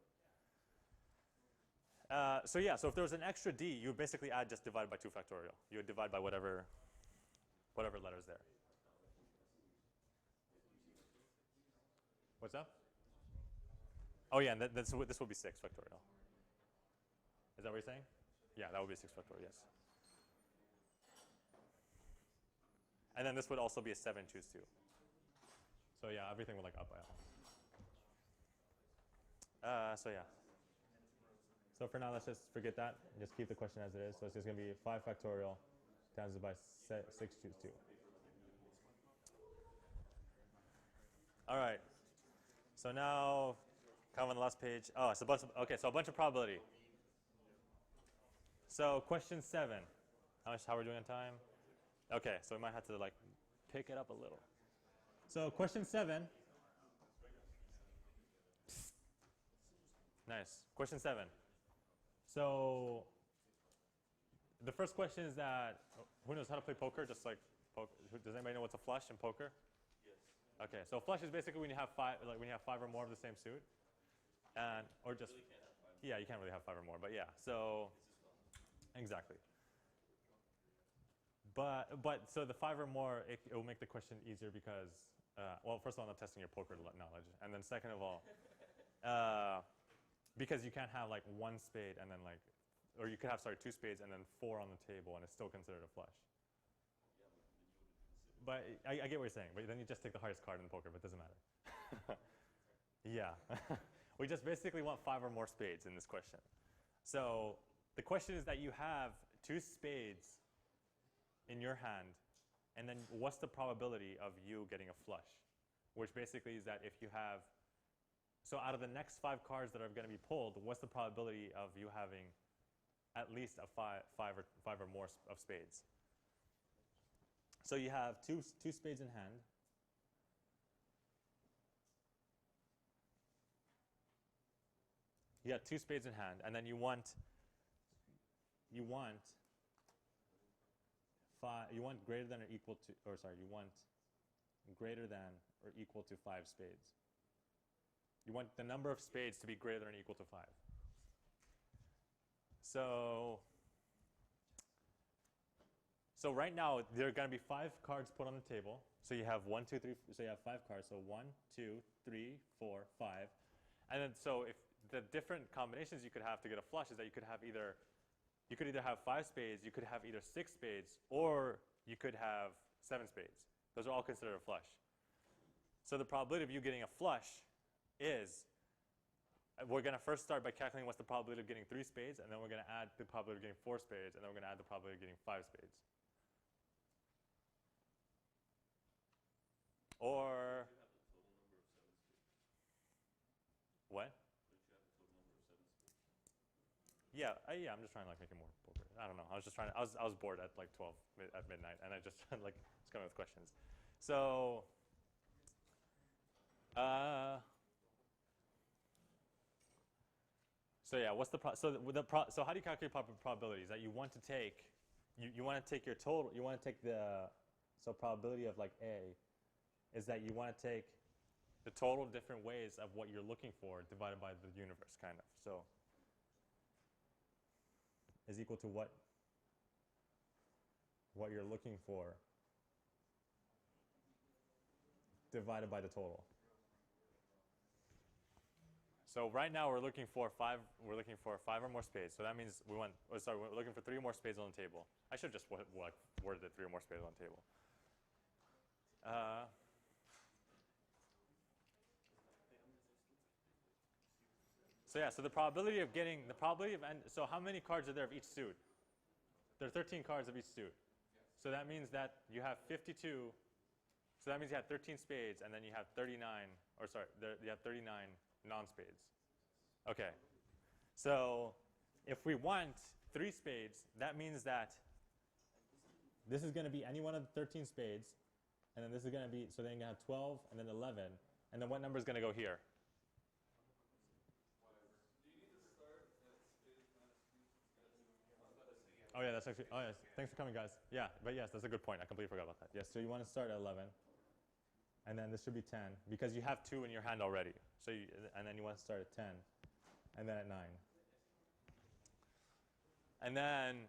So yeah, so if there was an extra D, you would basically add just divide by 2 factorial. You would divide by whatever letter's there. What's that? Oh yeah, and this would be 6 factorial. Is that what you're saying? Yeah, that would be 6 factorial, yes. And then this would also be a 7 choose 2. So yeah, everything would like up by all. So yeah. So for now, let's just forget that. Just keep the question as it is. So it's just going to be 5 factorial times by 6 choose 2. All right. So now, kind of on the last page. Oh, it's a bunch of, okay, so a bunch of probability. So question 7. How are we doing on time? Okay, so we might have to like pick it up a little. So question 7. Nice. Question 7. So the first question is that, who knows how to play poker? Just like, does anybody know what's a flush in poker? Yes. Okay, so flush is basically when you have 5, like when you have 5 or more of the same suit, and or just Really can't have 5. yeah, you can't really have 5 or more, but yeah. So exactly. But so the 5 or more, it will make the question easier because well, first of all, I'm testing your poker knowledge, and then second of all, because you can't have like 1 spade and then like, or you could have 2 spades and then 4 on the table, and it's still considered a flush. But I get what you're saying. But then you just take the hardest card in poker, but it doesn't matter. Yeah. We just basically want 5 or more spades in this question. So the question is that you have 2 spades in your hand, and then what's the probability of you getting a flush? Which basically is that if you have, so out of the next 5 cards that are going to be pulled, what's the probability of you having at least a 5 or more of spades? So you have two spades in hand. You got 2 spades in hand, and then you want greater than or equal to, or sorry, you want greater than or equal to 5 spades. You want the number of spades to be greater than or equal to 5. So right now, there are going to be 5 cards put on the table. So you have 1, 2, 3, so you have 5 cards. So 1, 2, 3, 4, 5. And then so if the different combinations you could have to get a flush is that you could either have 5 spades, you could have either 6 spades, or you could have 7 spades. Those are all considered a flush. So the probability of you getting a flush is, we're going to first start by calculating what's the probability of getting 3 spades, and then we're going to add the probability of getting 4 spades, and then we're going to add the probability of getting 5 spades. Or what? Yeah, I'm just trying to like make it more appropriate. I don't know. I was just trying to. I was bored at like 12 at midnight, and I just like was coming with questions. So. So yeah, what's the so how do you calculate probabilities? That you want to take, you want to take your total. You want to take the probability of like A, is that you want to take the total different ways of what you're looking for divided by the universe, kind of. So is equal to what you're looking for divided by the total. So right now we're looking for 5. We're looking for 5 or more spades. So that means we're looking for 3 or more spades on the table. I should have just worded it 3 or more spades on the table. So yeah, so the probability of so how many cards are there of each suit? There are 13 cards of each suit. So that means that you have 52. So that means you have 13 spades, and then you have 39, you have 39 non-spades. Okay. So if we want 3 spades, that means that this is going to be any one of the 13 spades, and then this is going to be, so then you're going to have 12, and then 11, and then what number is going to go here? Oh yeah, that's actually. Oh yes, thanks for coming, guys. Yeah, but yes, that's a good point. I completely forgot about that. Yes, so you want to start at 11, and then this should be 10 because you have 2 in your hand already. So and then you want to start at 10, and then at 9, and then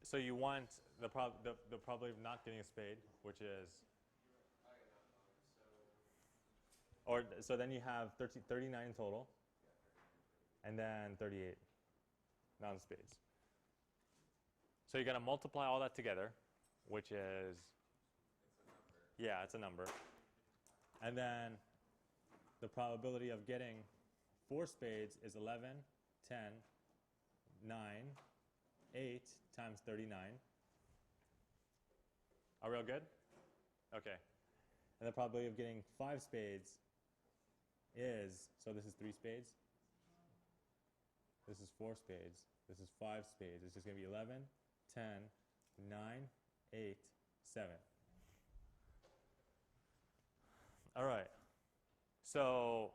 so you want the probability of not getting a spade, which is. Or so then you have 39 in total, and then 38 non-spades. So you're going to multiply all that together, which is, yeah, it's a number. And then the probability of getting 4 spades is 11, 10, 9, 8 times 39. Are we all good? Okay. And the probability of getting 5 spades is, so this is 3 spades. This is 4 spades. This is 5 spades. It's just going to be 11, 10, 9, 8, 7. All right. So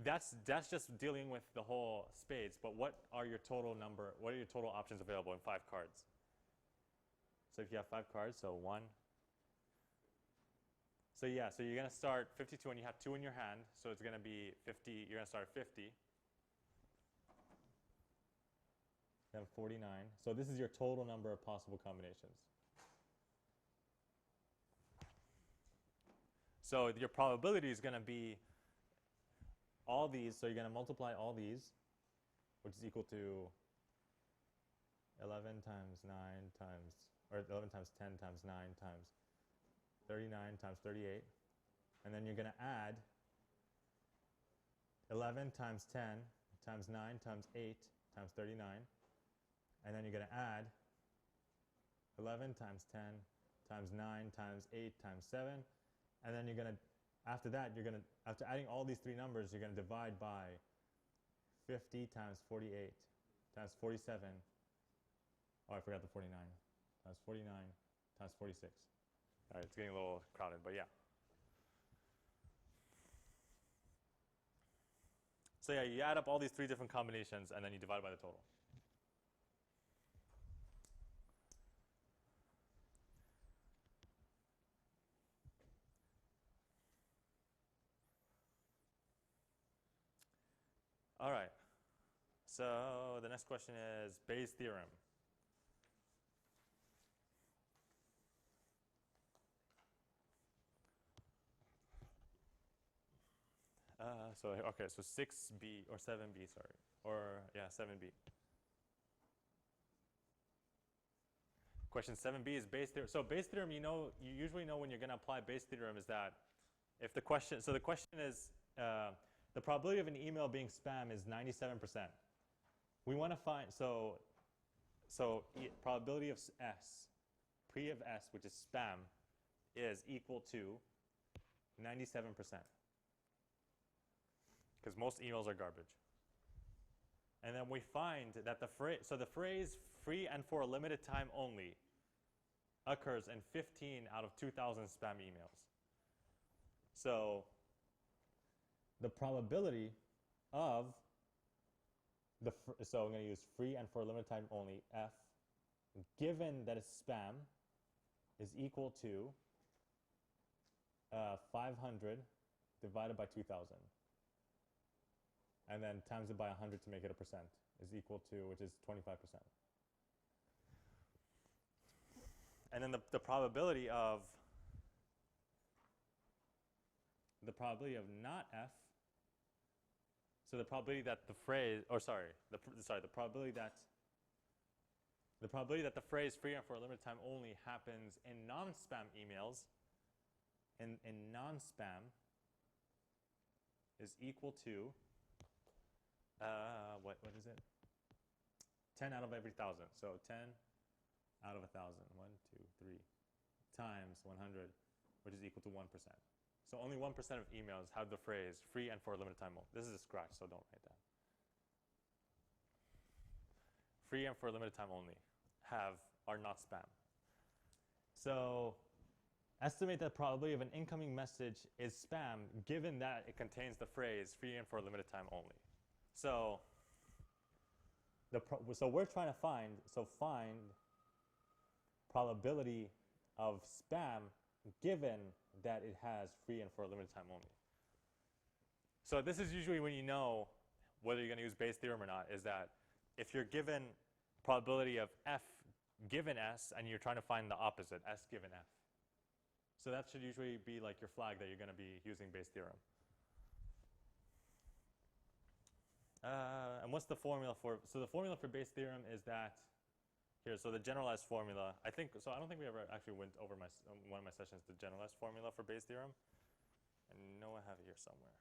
that's just dealing with the whole spades. But what are your total options available in 5 cards? So if you have 5 cards, so 1. So yeah, so you're going to start 52 and you have 2 in your hand. So it's going to be 50. You're going to start at 50. Then 49. So this is your total number of possible combinations. So your probability is going to be all these. So you're going to multiply all these, which is equal to 11 times 9 times, or 11 times 10 times 9 times 39 times 38. And then you're going to add 11 times 10 times 9 times 8 times 39. And then you're going to add 11 times 10 times 9 times 8 times 7. And then you're going to, after that, after adding all these 3 numbers, you're going to divide by 50 times 48 times 47. Oh, I forgot the 49. Times 49 times 46. All right, it's getting a little crowded, but yeah. So yeah, you add up all these 3 different combinations, and then you divide by the total. All right. So the next question is Bayes' theorem. So 6b or 7b, sorry, or yeah, 7b. Question 7b is Bayes' theorem. So Bayes' theorem, you usually know when you're going to apply Bayes' theorem is that if the question, so the question is the probability of an email being spam is 97%. We want to find probability of s, pre of s, which is spam, is equal to 97%. Because most emails are garbage. And then we find that the phrase free and for a limited time only occurs in 15 out of 2,000 spam emails. So the probability of so I'm going to use free and for a limited time only, f, given that it's spam, is equal to 500 divided by 2,000. And then times it by 100 to make it a percent is equal to, which is 25%. And then the probability of not f, so the probability that the phrase, or sorry, the probability that the phrase free and for a limited time only happens in non-spam emails, in non-spam, is equal to what is it? 10 out of every 1,000. So 10 out of 1,000. 1, 2, 3 times 100, which is equal to 1%. So only 1% of emails have the phrase free and for a limited time only. This is a scratch, so don't write that. Free and for a limited time only are not spam. So estimate the probability of an incoming message is spam given that it contains the phrase free and for a limited time only. So so we're trying to find, find probability of spam given that it has free and for a limited time only. So this is usually when you know whether you're going to use Bayes' theorem or not, is that if you're given probability of f given s and you're trying to find the opposite, s given f. So that should usually be like your flag that you're going to be using Bayes' theorem. And what's the formula for, so the formula for Bayes' theorem is that, here, so the generalized formula, I don't think we ever actually went over one of my sessions, the generalized formula for Bayes' theorem. I know I have it here somewhere,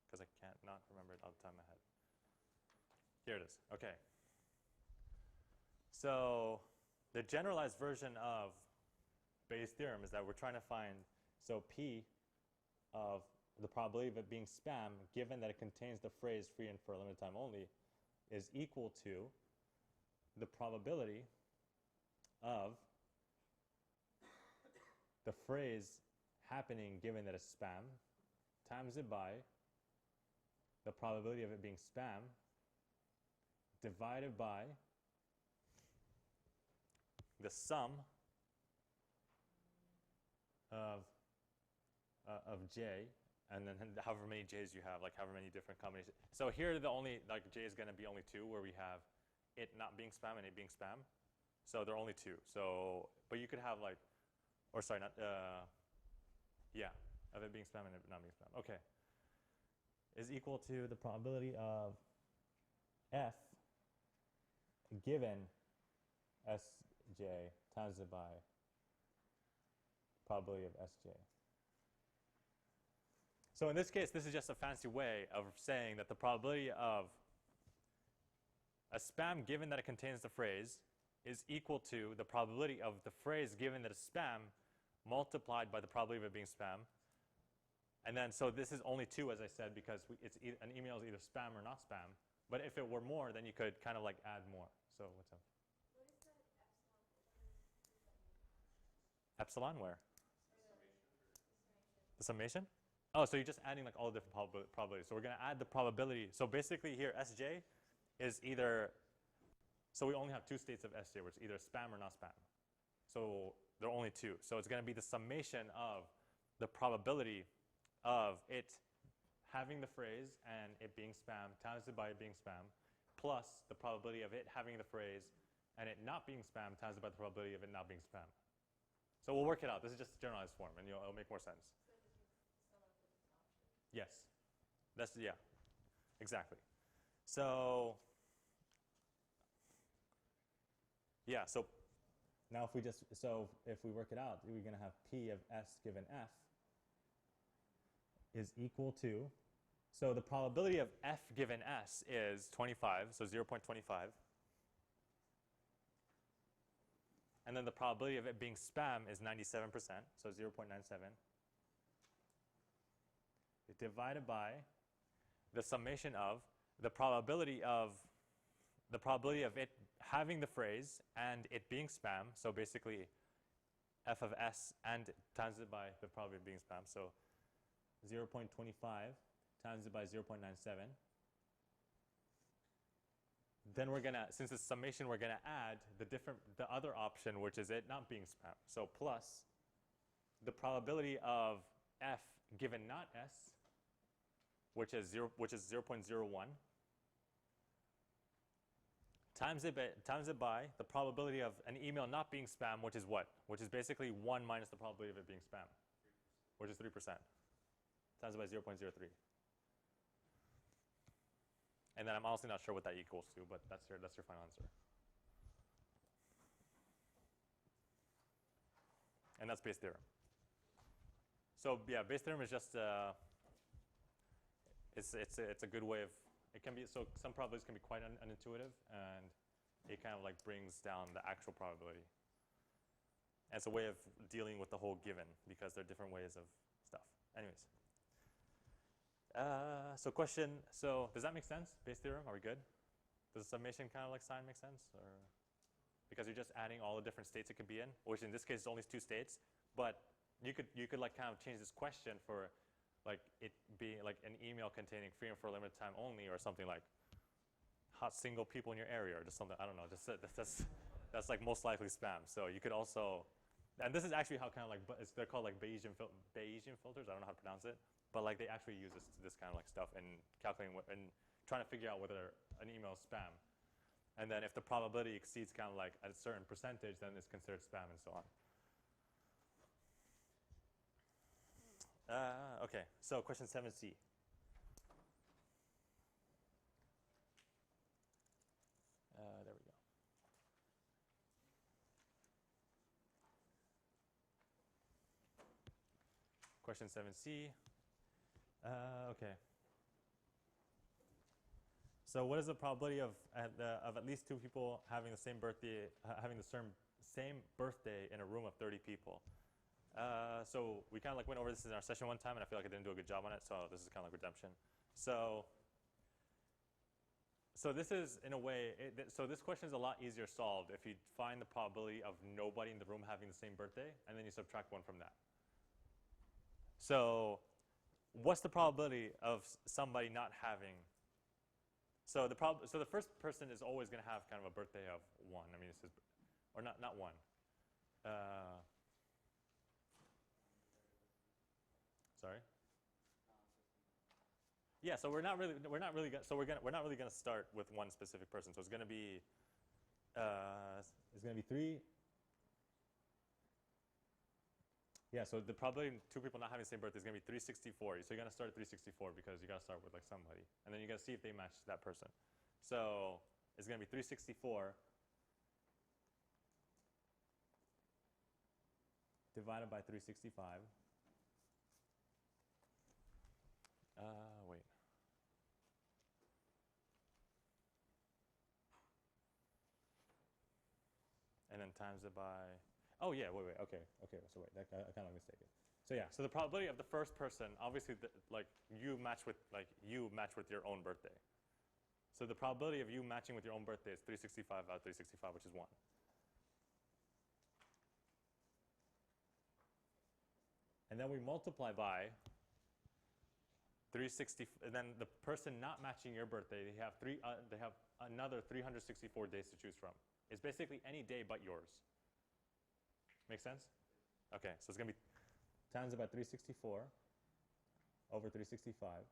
because I can't not remember it off the top of my head. Here it is, okay. So the generalized version of Bayes' theorem is that we're trying to find, so P of the probability of it being spam, given that it contains the phrase free and for a limited time only, is equal to the probability of the phrase happening given that it's spam, times it by the probability of it being spam, divided by the sum of j, and then however many j's you have, like however many different combinations. So here the only, like j is going to be only 2, where we have it not being spam and it being spam. So there are only 2. So, but you could have like, or sorry, not, yeah, of it being spam and it not being spam. Okay. Is equal to the probability of f given sj times it by probability of sj. So in this case, this is just a fancy way of saying that the probability of a spam given that it contains the phrase is equal to the probability of the phrase given that it's spam multiplied by the probability of it being spam. And then, so this is only 2, as I said, because an email is either spam or not spam. But if it were more, then you could kind of like add more. So what's up? What is that Epsilon where? the summation? The summation? Oh, so you're just adding like all the different probabilities. So we're going to add the probability. So basically here, Sj is either, so we only have 2 states of Sj, which is either spam or not spam. So there are only 2. So it's going to be the summation of the probability of it having the phrase and it being spam times it by it being spam, plus the probability of it having the phrase and it not being spam times it by the probability of it not being spam. So we'll work it out. This is just generalized form, and it'll make more sense. Yes. That's, yeah, exactly. So, yeah, so now if we just, so if we work it out, we're going to have P of S given F is equal to, so the probability of F given S is 25, so 0.25. And then the probability of it being spam is 97%, so 0.97. Divided by the summation of the probability of it having the phrase and it being spam, so basically f of s and times it by the probability of being spam, so 0.25 times it by 0.97. Then we're gonna, since it's summation, we're gonna add the other option, which is it not being spam. So plus the probability of f given not s, which is 0.01, times it by the probability of an email not being spam, which is what? Which is basically 1 minus the probability of it being spam, which is 3%, times it by 0.03. And then I'm honestly not sure what that equals to, but that's your final answer. And that's Bayes' theorem. So yeah, Bayes' theorem is just it's a good way of, it can be, so some probabilities can be quite unintuitive, and it kind of like brings down the actual probability. And it's a way of dealing with the whole given, because there are different ways of stuff. Anyways. So question, so does that make sense? Bayes' theorem, are we good? Does the summation kind of like sign make sense? Or because you're just adding all the different states it could be in, which in this case is only 2 states, but you could like kind of change this question for like it being like an email containing free and for a limited time only, or something like hot single people in your area or just something. I don't know. Just that's like most likely spam. So you could also, and this is actually how kind of like they're called like Bayesian filters. I don't know how to pronounce it, but like they actually use this kind of like stuff in calculating and trying to figure out whether an email is spam. And then if the probability exceeds kind of like a certain percentage, then it's considered spam and so on. Okay, so question 7C. There we go. Question 7C. Okay. So what is the probability of at least 2 people having the same birthday, having the same birthday in a room of 30 people? So we kind of like went over this in our session one time, and I feel like I didn't do a good job on it. So this is kind of like redemption. So this is in a way. So this question is a lot easier solved if you find the probability of nobody in the room having the same birthday, and then you subtract 1 from that. So what's the probability of somebody not having? So the first person is always going to have kind of a birthday of 1. I mean, it says, or not 1. Sorry. Yeah. So we're not really going to start with one specific person. So it's going to be 3. Yeah, so the probability of 2 people not having the same birthday is going to be 364. So you're going to start at 364 because you got to start with like somebody. And then you got to see if they match that person. So it's going to be 364 divided by 365. Wait. And then times it by... Oh yeah, wait, okay. So wait, I kind of mistaken. So yeah, so the probability of the first person, obviously, you match with your own birthday. So the probability of you matching with your own birthday is 365 out of 365, which is 1. And then we multiply by 360, and then the person not matching your birthday, they have another 364 days to choose from. It's basically any day but yours. Make sense? Okay, so it's going to be times it by 364 over 365.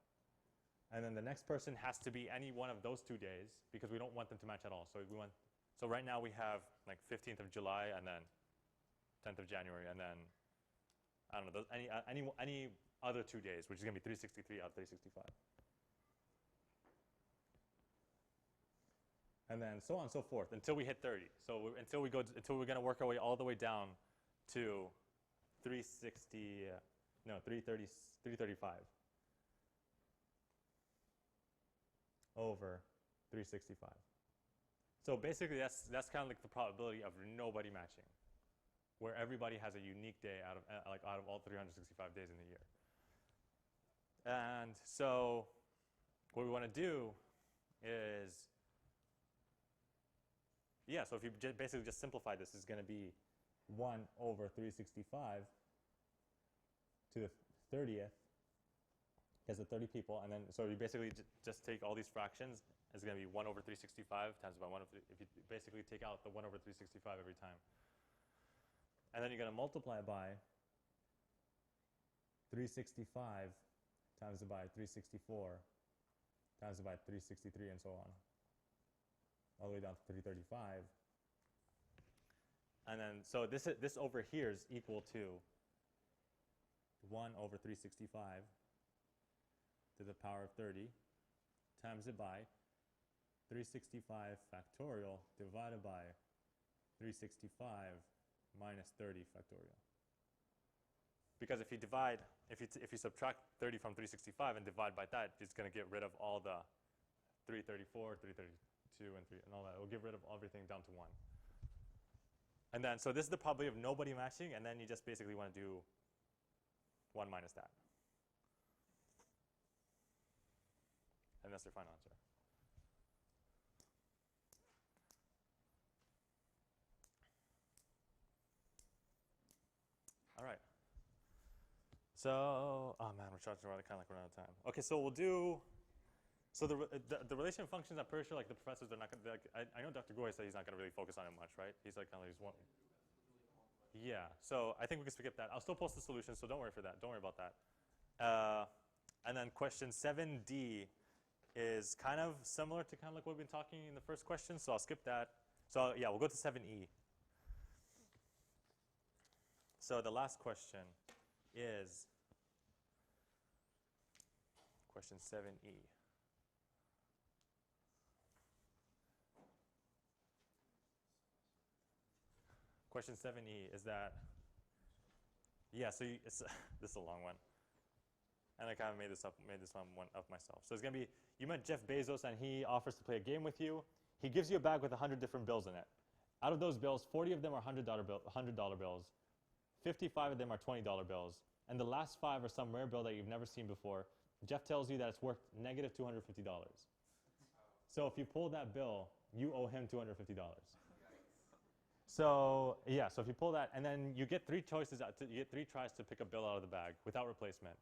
And then the next person has to be any one of those 2 days because we don't want them to match at all. So right now we have like 15th of July and then 10th of January and then I don't know, any other 2 days, which is going to be 363 out of 365. And then so on and so forth until we hit 30. So until we're going to work our way all the way down to 335. Over 365. So basically that's kind of like the probability of nobody matching, where everybody has a unique day out of all 365 days in the year. And so what we want to do is, yeah, so if you basically just simplify this, it's going to be 1 over 365 to the 30th, because of 30 people, and then so you basically just take all these fractions. It's going to be 1 over 365 times by 1 over, if you basically take out the 1 over 365 every time. And then you're going to multiply by 365 times by 364 times by 363 and so on, all the way down to 335. And then so this over here is equal to 1 over 365 to the power of 30 times it by 365 factorial divided by 365 minus 30 factorial. Because if you subtract 30 from 365 and divide by that, it's going to get rid of all the 334, 332, and all that. It will get rid of everything down to 1. And then, so this is the probability of nobody matching, and then you just basically want to do 1 minus that. And that's your final answer. All right. So, oh man, we're kind of like running out of time. Okay, so we'll do So the relation functions, I'm pretty sure like the professors, they're not going to, like, I know Dr. Goy said he's not going to really focus on it much, right? He's like kind of, yeah. So I think we can skip that. I'll still post the solution, so don't worry for that. Don't worry about that. And then question 7D is kind of similar to kind of like what we've been talking in the first question, so I'll skip that. So yeah, we'll go to 7E. So the last question is question 7E. Question 7E is that, yeah, so this is a long one. And I kind of made this one up myself. So it's going to be, you met Jeff Bezos and he offers to play a game with you. He gives you a bag with 100 different bills in it. Out of those bills, 40 of them are $100 bills, 55 of them are $20 bills, and the last 5 are some rare bill that you've never seen before. Jeff tells you that it's worth negative $250. So if you pull that bill, you owe him $250. So yeah, so if you pull that, and then you get 3 choices, you get 3 tries to pick a bill out of the bag without replacement.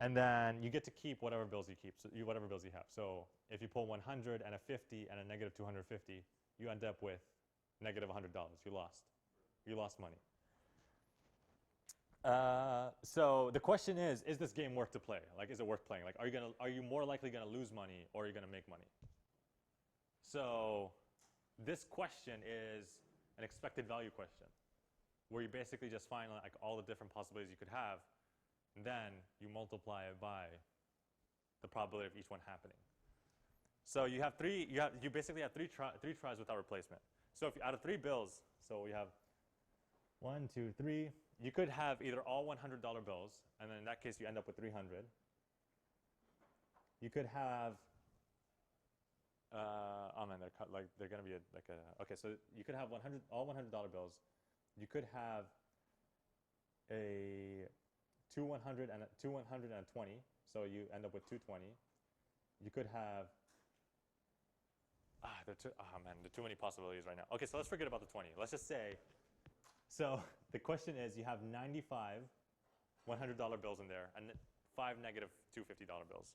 And then you get to keep whatever bills you keep, so whatever bills you have. So if you pull 100 and a 50 and a negative 250, you end up with negative $100. You lost. You lost money. So the question is this game worth to play? Like, is it worth playing? Like, are you more likely gonna lose money or are you gonna make money? So this question is an expected value question, where you basically just find like all the different possibilities you could have, and then you multiply it by the probability of each one happening. So you have you basically have three tries without replacement. So if out of 3 bills, so we have 1, 2, 3. You could have either all $100 bills, and then in that case you end up with 300. You could have, oh man, they're going to be okay. So you could have all $100 bills. You could have a 200 and 120, so you end up with 220. You could have, there are too many possibilities right now. Okay, so let's forget about the 20. Let's just say, so the question is, you have 95 $100 bills in there and 5 negative $250 bills.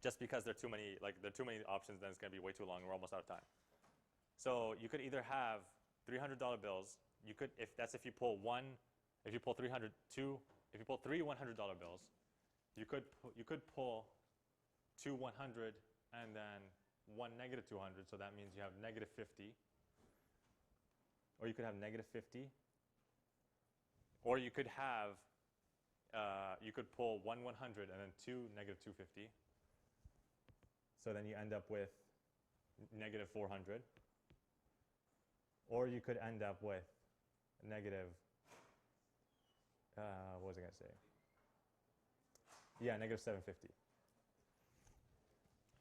Just because there are too many, there are too many options, then it's going to be way too long. We're almost out of time. So you could either have $300 bills. You could, if you pull 3 $100 bills, you could pull 2 100 and then 1 negative 200. So that means you have negative 50. Or you could have negative 50. Or you could have, you could pull 1 100 and then 2 negative 250. So then you end up with negative 400. Or you could end up with negative, what was I going to say? Yeah, negative 750.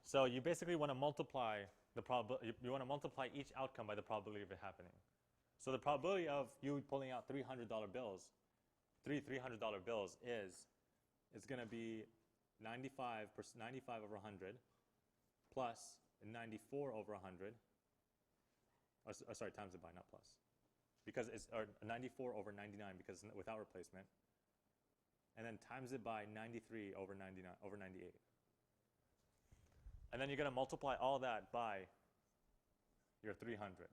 So you basically want to multiply the probability. You want to multiply each outcome by the probability of it happening. So the probability of you pulling out $300 bills, $300 bills is going to be 95 over 100 plus 94 over 100. Sorry, times it by, not plus. Because it's 94 over 99 because it's without replacement. And then times it by 93 over 99 over 98. And then you're going to multiply all that by your 300.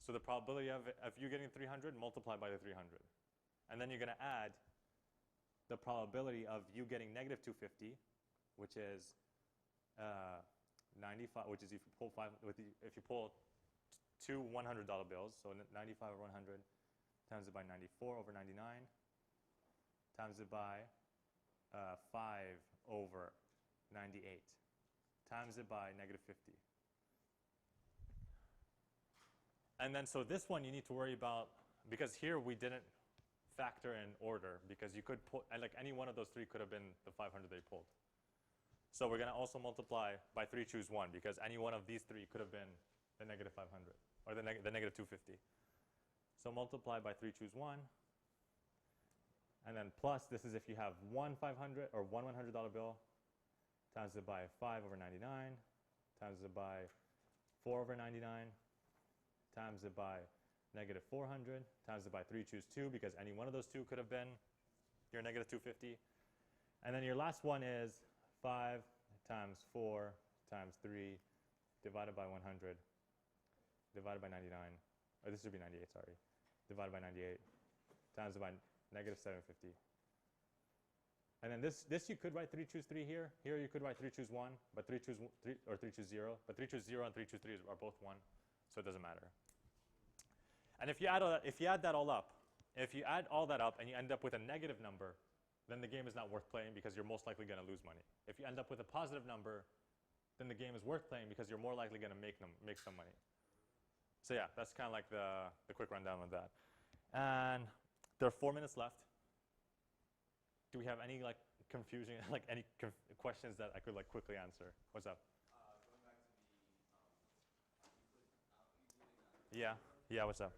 So the probability of you getting 300 multiplied by the 300. And then you're going to add the probability of you getting negative 250, which is 95, which is if you pull if you pull 2 $100 bills, so 95 over 100 times it by 94 over 99 times it by 5 over 98 times it by negative 50. And then so this one you need to worry about, because here we didn't factor in order, because you could put, like any one of those 3 could have been the 500 they pulled. So we're going to also multiply by 3 choose 1, because any one of these 3 could have been the negative 500 or the negative 250. So multiply by 3 choose 1. And then plus, this is if you have one 500 or one $100 bill, times it by 5 over 99, times it by 4 over 99, times it by negative 400, times it by 3 choose 2, because any one of those 2 could have been your negative 250. And then your last one is 5 times 4 times 3 divided by 100 divided by 99. Or this should be 98, sorry. Divided by 98 times by negative 750. And then this you could write 3 choose 3 here. Here you could write 3 choose 1, but 3 choose 3 or 3 choose 0. But 3 choose 0 and 3 choose 3 are both 1, so it doesn't matter. And if you add all that, if you add all that up and you end up with a negative number, then the game is not worth playing because you're most likely going to lose money. If you end up with a positive number, then the game is worth playing because you're more likely going to make some money. So yeah, that's kind of like the quick rundown on that. And there are 4 minutes left. Do we have any like confusing, like any questions that I could like quickly answer? What's up? Going back to the Yeah. Yeah. What's up?